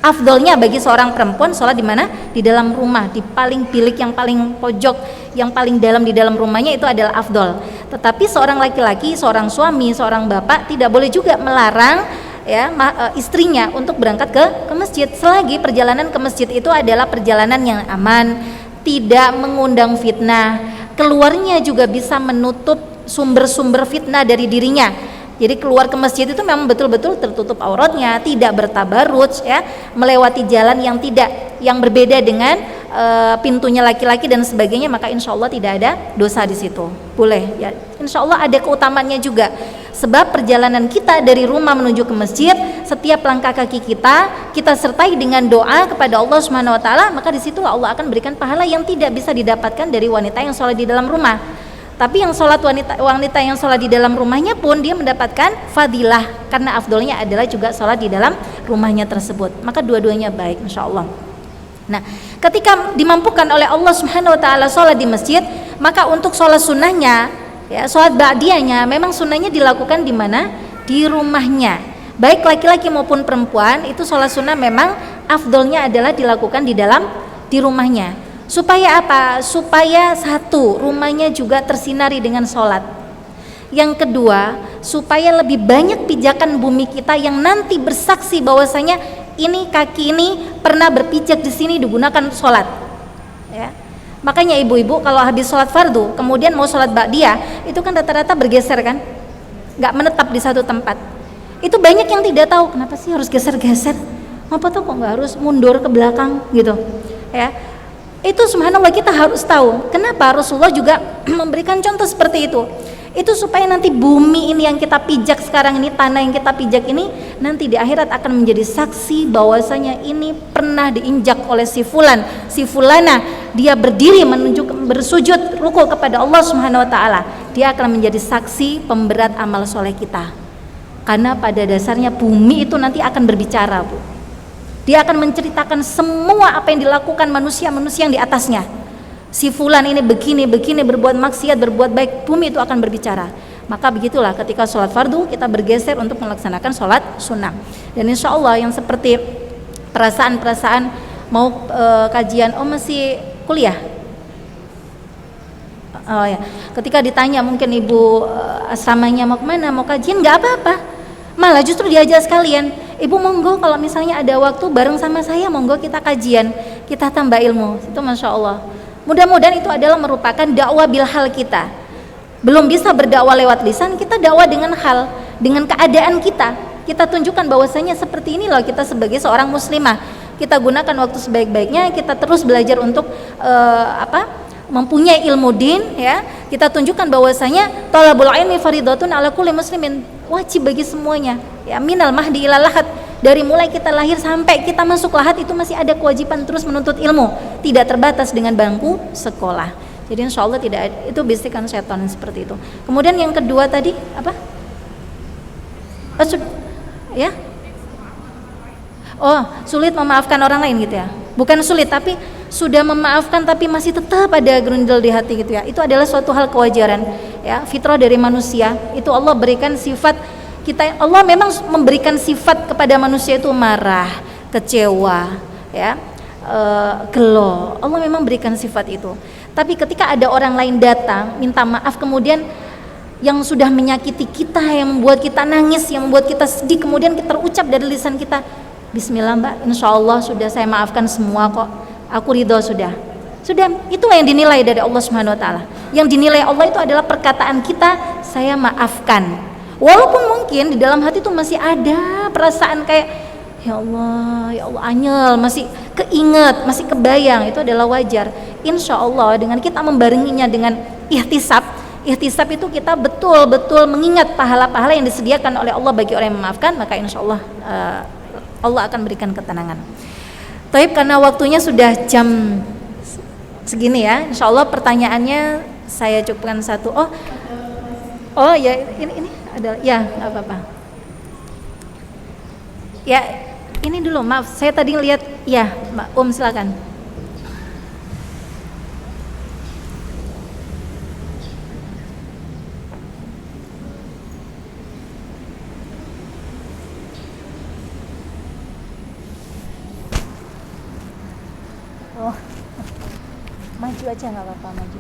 afdolnya bagi seorang perempuan sholat di mana? Di dalam rumah, di paling bilik yang paling pojok, yang paling dalam di dalam rumahnya itu adalah afdol. Tetapi seorang laki-laki, seorang suami, seorang bapak tidak boleh juga melarang ya istrinya untuk berangkat ke masjid selagi perjalanan ke masjid itu adalah perjalanan yang aman, tidak mengundang fitnah, keluarnya juga bisa menutup sumber-sumber fitnah dari dirinya. Jadi keluar ke masjid itu memang betul-betul tertutup auratnya, tidak bertabarruj ya, melewati jalan yang berbeda dengan pintunya laki-laki dan sebagainya, maka insya Allah tidak ada dosa di situ. Boleh ya, insya Allah ada keutamaannya juga. Sebab perjalanan kita dari rumah menuju ke masjid, setiap langkah kaki kita sertai dengan doa kepada Allah Subhanahu wa taala, maka di situ Allah akan berikan pahala yang tidak bisa didapatkan dari wanita yang sholat di dalam rumah. Tapi yang sholat wanita yang sholat di dalam rumahnya pun dia mendapatkan fadilah, karena afdolnya adalah juga sholat di dalam rumahnya tersebut. Maka dua-duanya baik insya Allah. Nah, ketika dimampukan oleh Allah Subhanahu wa taala sholat di masjid, maka untuk sholat sunnahnya ya, sholat ba'diyahnya memang sunnahnya dilakukan di mana? Di rumahnya. Baik laki-laki maupun perempuan, itu sholat sunnah memang afdolnya adalah dilakukan di rumahnya. Supaya apa? Supaya satu, rumahnya juga tersinari dengan sholat. Yang kedua, supaya lebih banyak pijakan bumi kita yang nanti bersaksi bahwasanya ini kaki ini pernah berpijak di sini digunakan sholat. Ya. Makanya ibu-ibu kalau habis sholat fardu, kemudian mau sholat ba'diyah, itu kan rata-rata bergeser kan, nggak menetap di satu tempat. Itu banyak yang tidak tahu kenapa sih harus geser-geser. Apa tuh kok nggak harus mundur ke belakang gitu? Ya. Itu subhanallah kita harus tahu kenapa Rasulullah juga memberikan contoh seperti itu. Itu supaya nanti bumi ini yang kita pijak sekarang ini, tanah yang kita pijak ini, nanti di akhirat akan menjadi saksi bahwasanya ini pernah diinjak oleh si fulan, si fulana. Dia berdiri bersujud ruku kepada Allah Subhanahu wa taala. Dia akan menjadi saksi pemberat amal soleh kita. Karena pada dasarnya bumi itu nanti akan berbicara, Bu. Dia akan menceritakan semua apa yang dilakukan manusia-manusia yang di atasnya. Si fulan ini begini berbuat maksiat, berbuat baik, bumi itu akan berbicara. Maka begitulah ketika sholat fardu kita bergeser untuk melaksanakan sholat sunnah. Dan insya Allah yang seperti perasaan mau kajian, masih kuliah. Oh ya, ketika ditanya mungkin ibu asramanya mau kemana, mau kajian, nggak apa-apa. Malah justru diajak sekalian, ibu monggo kalau misalnya ada waktu bareng sama saya, monggo kita kajian, kita tambah ilmu. Itu masya Allah. Mudah-mudahan itu adalah merupakan dakwah bilhal kita. Belum bisa berdakwah lewat lisan, kita dakwah dengan hal, dengan keadaan kita. Kita tunjukkan bahwasanya seperti ini loh kita sebagai seorang muslimah. Kita gunakan waktu sebaik-baiknya, kita terus belajar untuk mempunyai ilmu din, ya. Kita tunjukkan bahwasanya thalabul ilmi fardhatun ala kulli muslimin, wajib bagi semuanya, ya, minal mahdi ilal lahad. Dari mulai kita lahir sampai kita masuk lahat itu masih ada kewajiban terus menuntut ilmu, tidak terbatas dengan bangku sekolah. Jadi insya Allah tidak ada, itu bisikan setan seperti itu. Kemudian yang kedua tadi apa? Ya? Oh, sulit memaafkan orang lain gitu ya? Bukan sulit, tapi sudah memaafkan tapi masih tetap ada gerundel di hati gitu ya. Itu adalah suatu hal kewajaran, ya, fitrah dari manusia. Itu Allah berikan sifat kita. Allah memang memberikan sifat kepada manusia itu marah, kecewa, ya, gelo. Allah memang berikan sifat itu. Tapi ketika ada orang lain datang minta maaf, kemudian yang sudah menyakiti kita, yang membuat kita nangis, yang membuat kita sedih, kemudian kita terucap dari lisan kita, Bismillah Mbak, insya Allah sudah saya maafkan semua kok, aku ridho sudah. Itulah yang dinilai dari Allah Subhanahu Wa Taala. Yang dinilai Allah itu adalah perkataan kita, saya maafkan. Walaupun mungkin di dalam hati itu masih ada perasaan kayak ya Allah anyel, masih keinget, masih kebayang, itu adalah wajar. Insya Allah dengan kita membarenginya dengan ihtisab itu kita betul-betul mengingat pahala-pahala yang disediakan oleh Allah bagi orang yang memaafkan, maka insya Allah Allah akan berikan ketenangan. Taib, karena waktunya sudah jam segini ya, insya Allah pertanyaannya saya cukupkan satu. Oh ya, ini ada ya, nggak apa-apa ya, ini dulu, maaf saya tadi lihat ya, Mbak silakan. Maju aja nggak apa-apa, maju.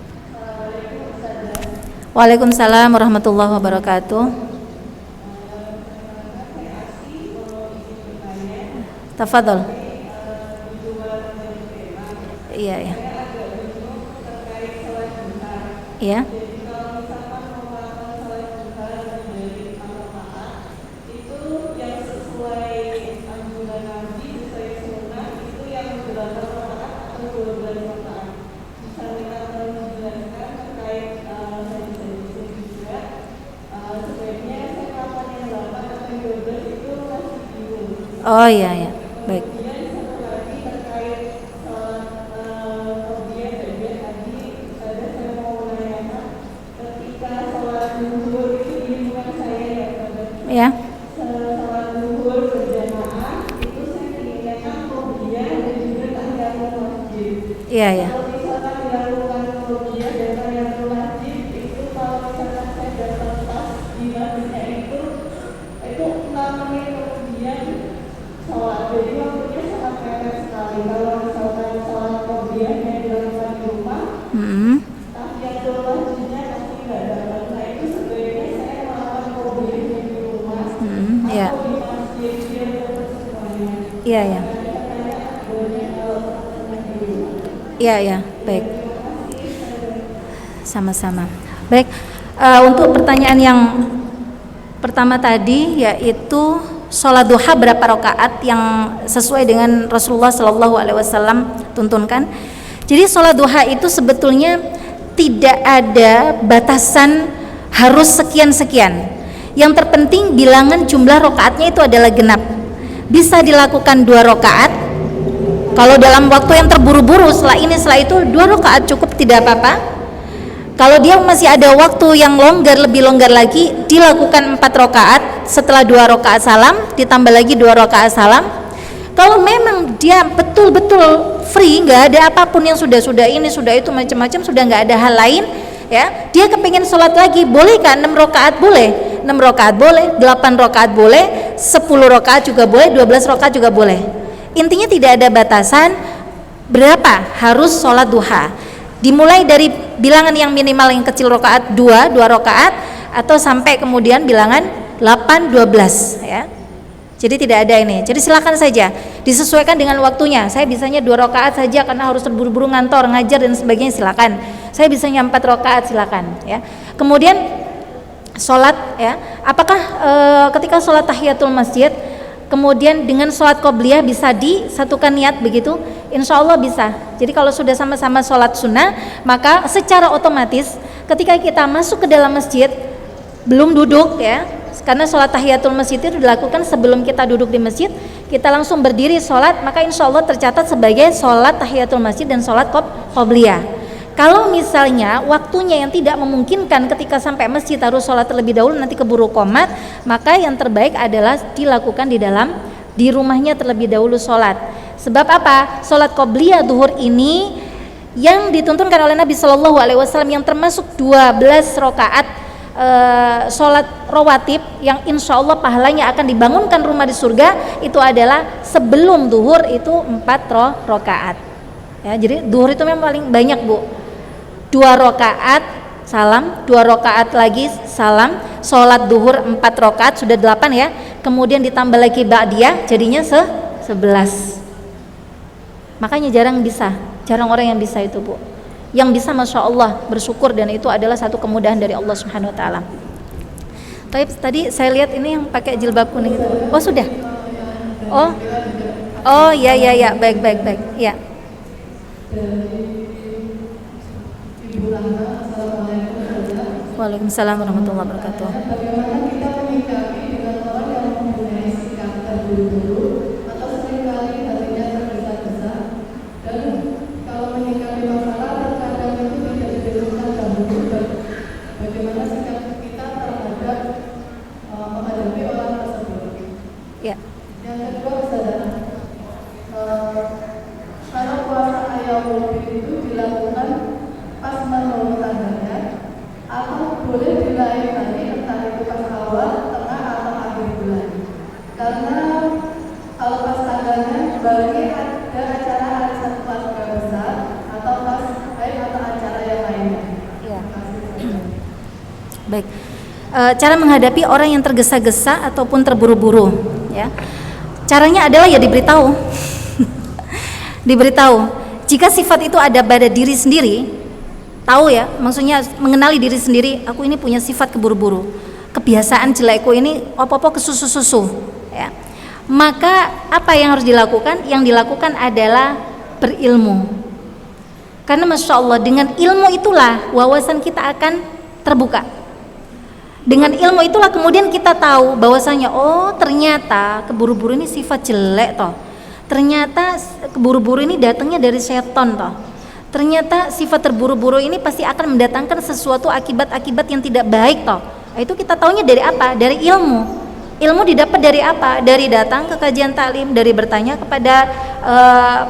Waalaikumsalam warahmatullahi wabarakatuh. Tafadhol. Iya. Iya. Oh iya, baik. Ya. Iya. Iya, baik. Sama-sama. Baik, untuk pertanyaan yang pertama tadi, yaitu sholat duha berapa rakaat yang sesuai dengan Rasulullah SAW tuntunkan. Jadi sholat duha itu sebetulnya tidak ada batasan harus sekian-sekian. Yang terpenting bilangan jumlah rakaatnya itu adalah genap. Bisa dilakukan 2 rakaat. Kalau dalam waktu yang terburu-buru setelah itu 2 rakaat cukup, tidak apa-apa. Kalau dia masih ada waktu yang lebih longgar lagi, dilakukan 4 rakaat, setelah 2 rakaat salam ditambah lagi 2 rakaat salam. Kalau memang dia betul-betul free, nggak ada apapun yang sudah ini sudah itu macam-macam, sudah nggak ada hal lain ya, dia kepingin sholat lagi, boleh kan? 6 rakaat boleh, 6 rakaat boleh, 8 rakaat boleh, 10 rakaat juga boleh, 12 rakaat juga boleh. Intinya tidak ada batasan berapa harus sholat duha. Dimulai dari bilangan yang minimal yang kecil rakaat 2 rakaat, atau sampai kemudian bilangan 8, 12 ya. Jadi tidak ada ini. Jadi silakan saja disesuaikan dengan waktunya. Saya bisanya 2 rakaat saja karena harus terburu-buru ngantor, ngajar dan sebagainya, silakan. Saya bisanya 4 rakaat, silakan ya. Kemudian sholat ya. Apakah ketika sholat tahiyatul masjid kemudian dengan sholat qobliyah bisa disatukan niat begitu? Insya Allah bisa. Jadi kalau sudah sama-sama sholat sunnah, maka secara otomatis ketika kita masuk ke dalam masjid belum duduk ya, karena sholat tahiyatul masjid itu dilakukan sebelum kita duduk di masjid, kita langsung berdiri sholat, maka insya Allah tercatat sebagai sholat tahiyatul masjid dan sholat qobliyah. Kalau misalnya waktunya yang tidak memungkinkan ketika sampai masjid harus sholat terlebih dahulu, nanti keburu qomat, maka yang terbaik adalah dilakukan di rumahnya terlebih dahulu sholat. Sebab apa? Sholat qobliyah duhur ini yang dituntunkan oleh Nabi Shallallahu Alaihi Wasallam, yang termasuk 12 rakaat sholat rawatib yang insya Allah pahalanya akan dibangunkan rumah di surga, itu adalah sebelum duhur itu 4 rakaat ya. Jadi duhur itu memang paling banyak Bu, 2 rakaat salam, 2 rakaat lagi salam, sholat duhur 4 rakaat sudah 8 ya, kemudian ditambah lagi ba'diyah jadinya 11. Makanya jarang orang yang bisa itu, Bu. Yang bisa Masya Allah bersyukur, dan itu adalah satu kemudahan dari Allah Subhanahu Wa Taala. Tadi saya lihat ini yang pakai jilbab kuning itu. Oh sudah. Oh ya, baik ya. Waalaikumsalam warahmatullahi wabarakatuh. Bagaimana kita menyikapi dengan orang yang mempunyai sikap terburu-buru atau seringkali hatinya tergesa-gesa, dan kalau menyikapi masalah terkadang itu tidak diberikan dahulu. Bagaimana sikap kita terhadap menghadapi orang tersebut? Ya. Yang kedua, saudara, kalau puasa ayam itu dilakukan pas menurut tandanya, atau boleh di lain hari, entah itu pas awal, tengah atau akhir bulan. Karena kalau pas tanggalnya bagi ada acara arisan keluarga besar atau pas atau acara yang lainnya. Ya. Baik. Cara menghadapi orang yang tergesa-gesa ataupun terburu-buru, ya. Caranya adalah ya diberitahu. Diberitahu. Jika sifat itu ada pada diri sendiri, tahu ya, maksudnya mengenali diri sendiri, aku ini punya sifat keburu-buru, kebiasaan jelekku ini apa-apa kesusu-susu, ya. Maka apa yang harus dilakukan? Yang dilakukan adalah berilmu. Karena Masya Allah, dengan ilmu itulah wawasan kita akan terbuka. Dengan ilmu itulah kemudian kita tahu bahwasanya, oh ternyata keburu-buru ini sifat jelek toh. Ternyata keburu-buru ini datangnya dari setan toh. Ternyata sifat terburu-buru ini pasti akan mendatangkan sesuatu akibat-akibat yang tidak baik toh. Nah, itu kita taunya dari apa? Dari ilmu. Ilmu didapat dari apa? Dari datang ke kajian taklim, dari bertanya kepada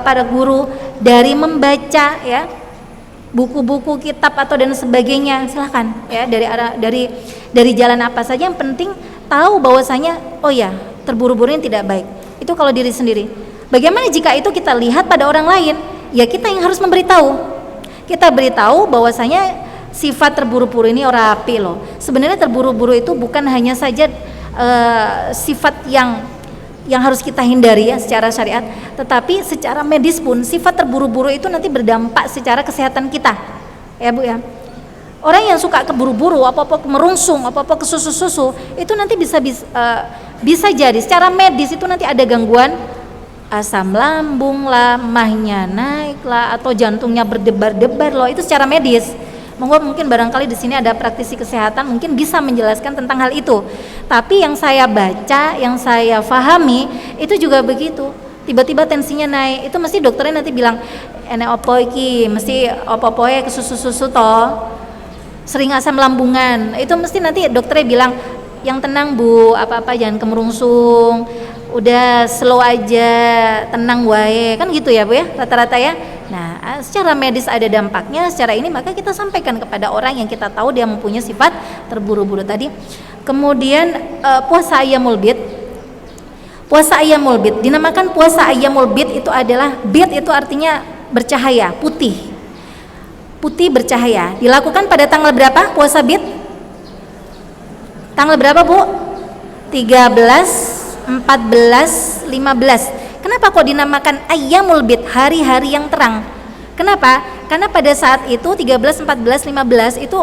para guru, dari membaca ya buku-buku, kitab atau dan sebagainya. Silahkan ya, dari jalan apa saja, yang penting tahu bahwasanya oh ya, terburu-buru ini tidak baik. Itu kalau diri sendiri. Bagaimana jika itu kita lihat pada orang lain? Ya kita yang harus memberitahu. Kita beritahu bahwasanya sifat terburu-buru ini orang api loh. Sebenarnya terburu-buru itu bukan hanya saja sifat yang harus kita hindari ya secara syariat, tetapi secara medis pun sifat terburu-buru itu nanti berdampak secara kesehatan kita. Ya Bu ya. Orang yang suka keburu-buru, apa-apa merungsung, apa-apa kesusu-susu, itu nanti bisa jadi secara medis itu nanti ada gangguan asam lambung lah, mahnya naik lah, atau jantungnya berdebar-debar loh. Itu secara medis. Mungkin barangkali di sini ada praktisi kesehatan mungkin bisa menjelaskan tentang hal itu. Tapi yang saya baca, yang saya pahami itu juga begitu. Tiba-tiba tensinya naik, itu mesti dokternya nanti bilang enek opo iki, mesti opo-opoe kesusu-susu toh. Sering asam lambungan. Itu mesti nanti dokternya bilang yang tenang Bu, apa-apa jangan kemerungsung. Udah slow aja, tenang wae, kan gitu ya Bu ya, rata-rata ya. Nah, secara medis ada dampaknya, secara ini maka kita sampaikan kepada orang yang kita tahu dia mempunyai sifat terburu-buru tadi. Kemudian puasa Ayyamul Bid. Puasa Ayyamul Bid dinamakan puasa Ayyamul Bid, itu adalah bid itu artinya bercahaya, putih. Putih bercahaya. Dilakukan pada tanggal berapa puasa Bid? Tanggal berapa Bu? 13, 14, 15. Kenapa kok dinamakan Ayyamul Bid, hari-hari yang terang? Kenapa? Karena pada saat itu 13, 14, 15 itu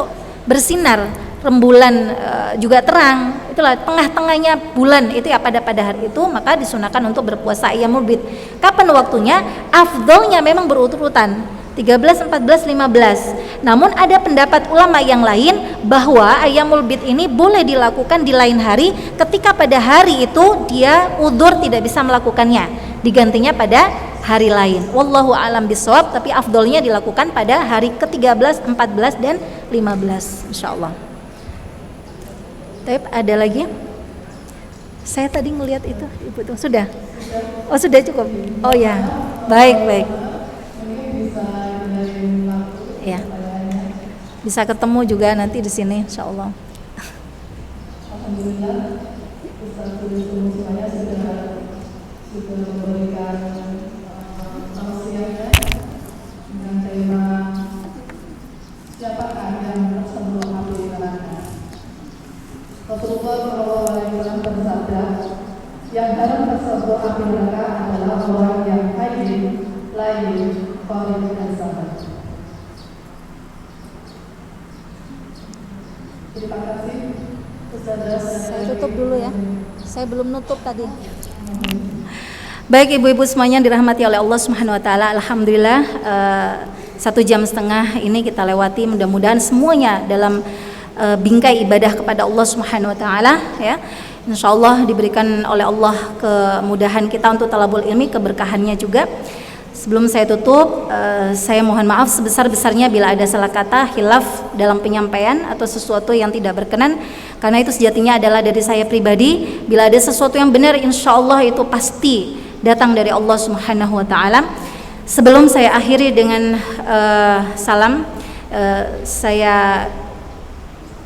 bersinar, rembulan juga terang. Itulah tengah-tengahnya bulan itu ya, pada hari itu maka disunahkan untuk berpuasa Ayyamul Bid. Kapan waktunya? Afdolnya memang berurut-urutan 13, 14, 15. Namun ada pendapat ulama yang lain bahwa Ayyamul Bid ini boleh dilakukan di lain hari ketika pada hari itu dia udzur tidak bisa melakukannya, digantinya pada hari lain. Wallahu a'lam bishawab, tapi afdolnya dilakukan pada hari ke-13, 14 dan 15 insyaallah. Tapi ada lagi? Saya tadi melihat itu Ibu tuh. Sudah? Oh, sudah cukup. Oh ya. Baik. Ya, bisa ketemu juga nanti di sini, insya Allah. Alhamdulillah, Ustaz semuanya sudah memberikan tausiahnya dengan tema siapakah yang tersebut api neraka. Rasulullah SAW bersabda, yang harus tersebut api neraka adalah hayyun qayyum as-samad. Terima kasih. Saya tutup dulu ya. Saya belum nutup tadi. Baik ibu-ibu semuanya dirahmati oleh Allah Subhanahu wa taala. Alhamdulillah 1,5 jam ini kita lewati, mudah-mudahan semuanya dalam bingkai ibadah kepada Allah Subhanahu wa taala ya. Insyaallah diberikan oleh Allah kemudahan kita untuk talabul ilmi, keberkahannya juga. Sebelum saya tutup, saya mohon maaf sebesar-besarnya bila ada salah kata, khilaf dalam penyampaian atau sesuatu yang tidak berkenan, karena itu sejatinya adalah dari saya pribadi. Bila ada sesuatu yang benar, insya Allah itu pasti datang dari Allah Subhanahu wa taala. Sebelum saya akhiri dengan salam, saya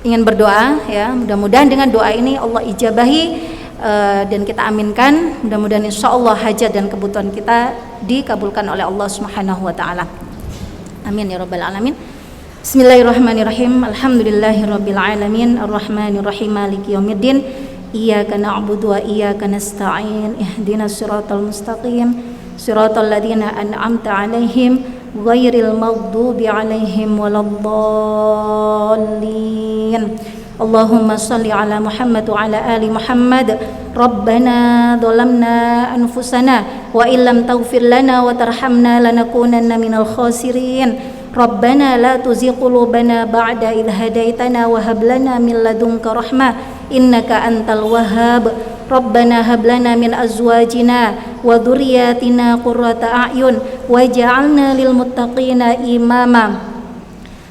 ingin berdoa ya, mudah-mudahan dengan doa ini Allah ijabahi dan kita aminkan, mudah-mudahan insya Allah hajat dan kebutuhan kita dikabulkan oleh Allah Subhanahu wa taala. Amin ya rabbal alamin. Bismillahirrahmanirrahim. Alhamdulillahirabbil alamin, arrahmanirrahim, maliki yaumiddin. Iyyaka na'budu wa iyyaka nasta'in. Ihdinas siratal mustaqim, siratal ladzina an'amta 'alaihim ghairil maghdubi 'alaihim waladdallin. Allahumma salli ala Muhammad wa ala ali Muhammad. Rabbana dhalamna anfusana wa illam taghfir lana wa tarhamna lanakunanna minal khasirin. Rabbana la tuzigh qulubana ba'da idh hadaitana wa hab lana min ladunka rahmah innaka antal wahhab. Rabbana hab lana min azwajina wa dhurriyyatina qurrata a'yun waj'alna lil muttaqina imama.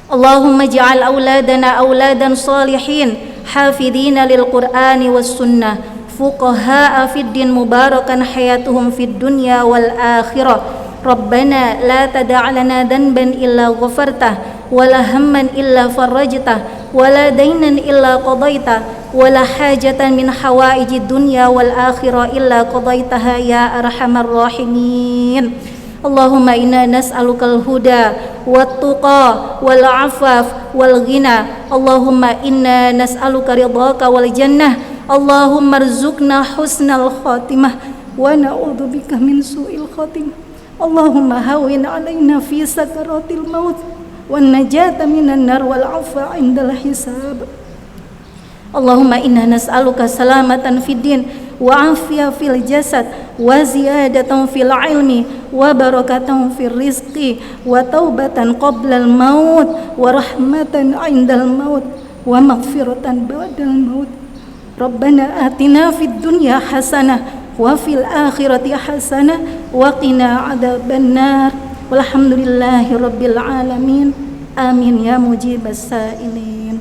Allahumma ij'al auladana auladan salihin hafidhina lil Qur'ani was sunnah fuqaha'a fid din mubarakan hayatuhum fid dunya wal akhirah. Rabbana la tada' lana dhanban illa ghafartah wa la hamman illa farajtah wa la daynan illa qadaitah wa la hajatan min hawaijid dunya wal akhirah illa qadaitaha ya arhamar rahimin. Allahumma inna nas'alukal huda wat tuqa wal afaf wal ghina. Allahumma inna nas'aluka ridhaka wal jannah. Allahumma rzuqna husnal khatimah wa na'udzubika min su'il khatimah. Allahumma hawwin 'alaina fi sakaratil maut wan najata minan nar wal 'afwa 'indal hisab. Allahumma inna nas'aluka salamatan fid din wa afiyah fil jasad wa ziyadatan fil ilmi wa barakatan fil rizqi wa taubatan qablal maut wa rahmatan 'indal maut wa maghfiratan ba'dal maut. Rabbana atina fid dunya hasanah wa fil akhirati hasanah wa qina 'adzabannar. Walhamdulillahi rabbil alamin. Amin ya mujibas sa'ilin.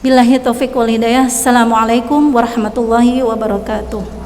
Billahi taufiq wal hidayah. Assalamualaikum warahmatullahi wabarakatuh.